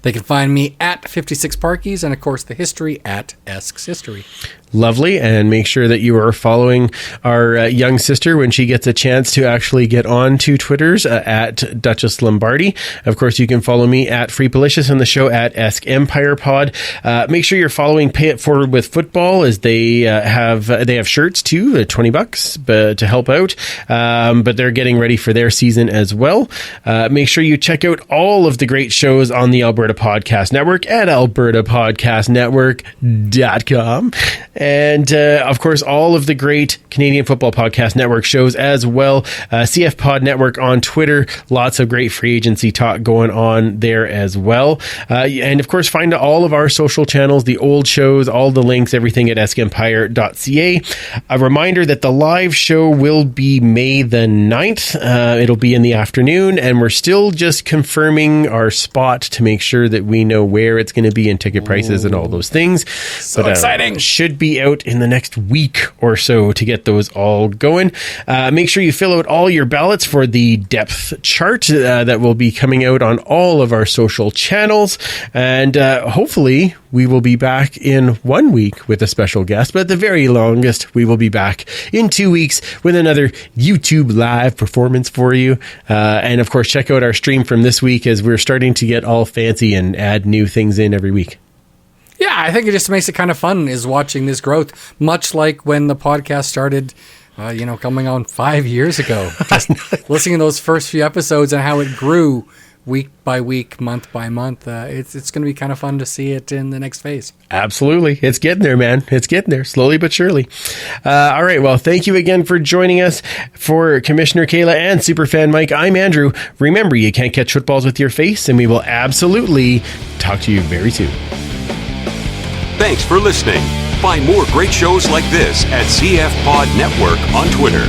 [SPEAKER 8] They can find me at 56 Parkies, and of course the history at Esks History.
[SPEAKER 1] Lovely, and make sure that you are following our young sister when she gets a chance to actually get on to Twitters at Duchess Lombardi. Of course, you can follow me at Freepalicious and the show at Esk Empire Pod. Make sure you're following Pay It Forward with Football, as they have shirts too, $20 to help out, but they're getting ready for their season as well. Make sure you check out all of the great shows on the Alberta Podcast Network at albertapodcastnetwork.com. And, of course, all of the great Canadian Football Podcast Network shows as well. CF Pod Network on Twitter. Lots of great free agency talk going on there as well. And, of course, find all of our social channels, the old shows, all the links, everything at eskempire.ca. A reminder that the live show will be May the 9th. It'll be in the afternoon, and we're still just confirming our spot to make sure that we know where it's going to be and ticket prices and all those things.
[SPEAKER 8] So exciting.
[SPEAKER 1] Should be out in the next week or so to get those all going. Make sure you fill out all your ballots for the depth chart that will be coming out on all of our social channels. And hopefully we will be back in 1 week with a special guest, but at the very longest, we will be back in 2 weeks with another YouTube live performance for you. And of course, check out our stream from this week, as we're starting to get all fancy and add new things in every week.
[SPEAKER 8] Yeah, I think it just makes it kind of fun, is watching this growth, much like when the podcast started, coming on 5 years ago. Just listening to those first few episodes and how it grew week by week, month by month. It's going to be kind of fun to see it in the next phase.
[SPEAKER 1] Absolutely. It's getting there, man. It's getting there, slowly but surely. All right. Well, thank you again for joining us. For Commissioner Kayla and Superfan Mike, I'm Andrew. Remember, you can't catch footballs with your face, and we will absolutely talk to you very soon.
[SPEAKER 14] Thanks for listening. Find more great shows like this at CF Pod Network on Twitter.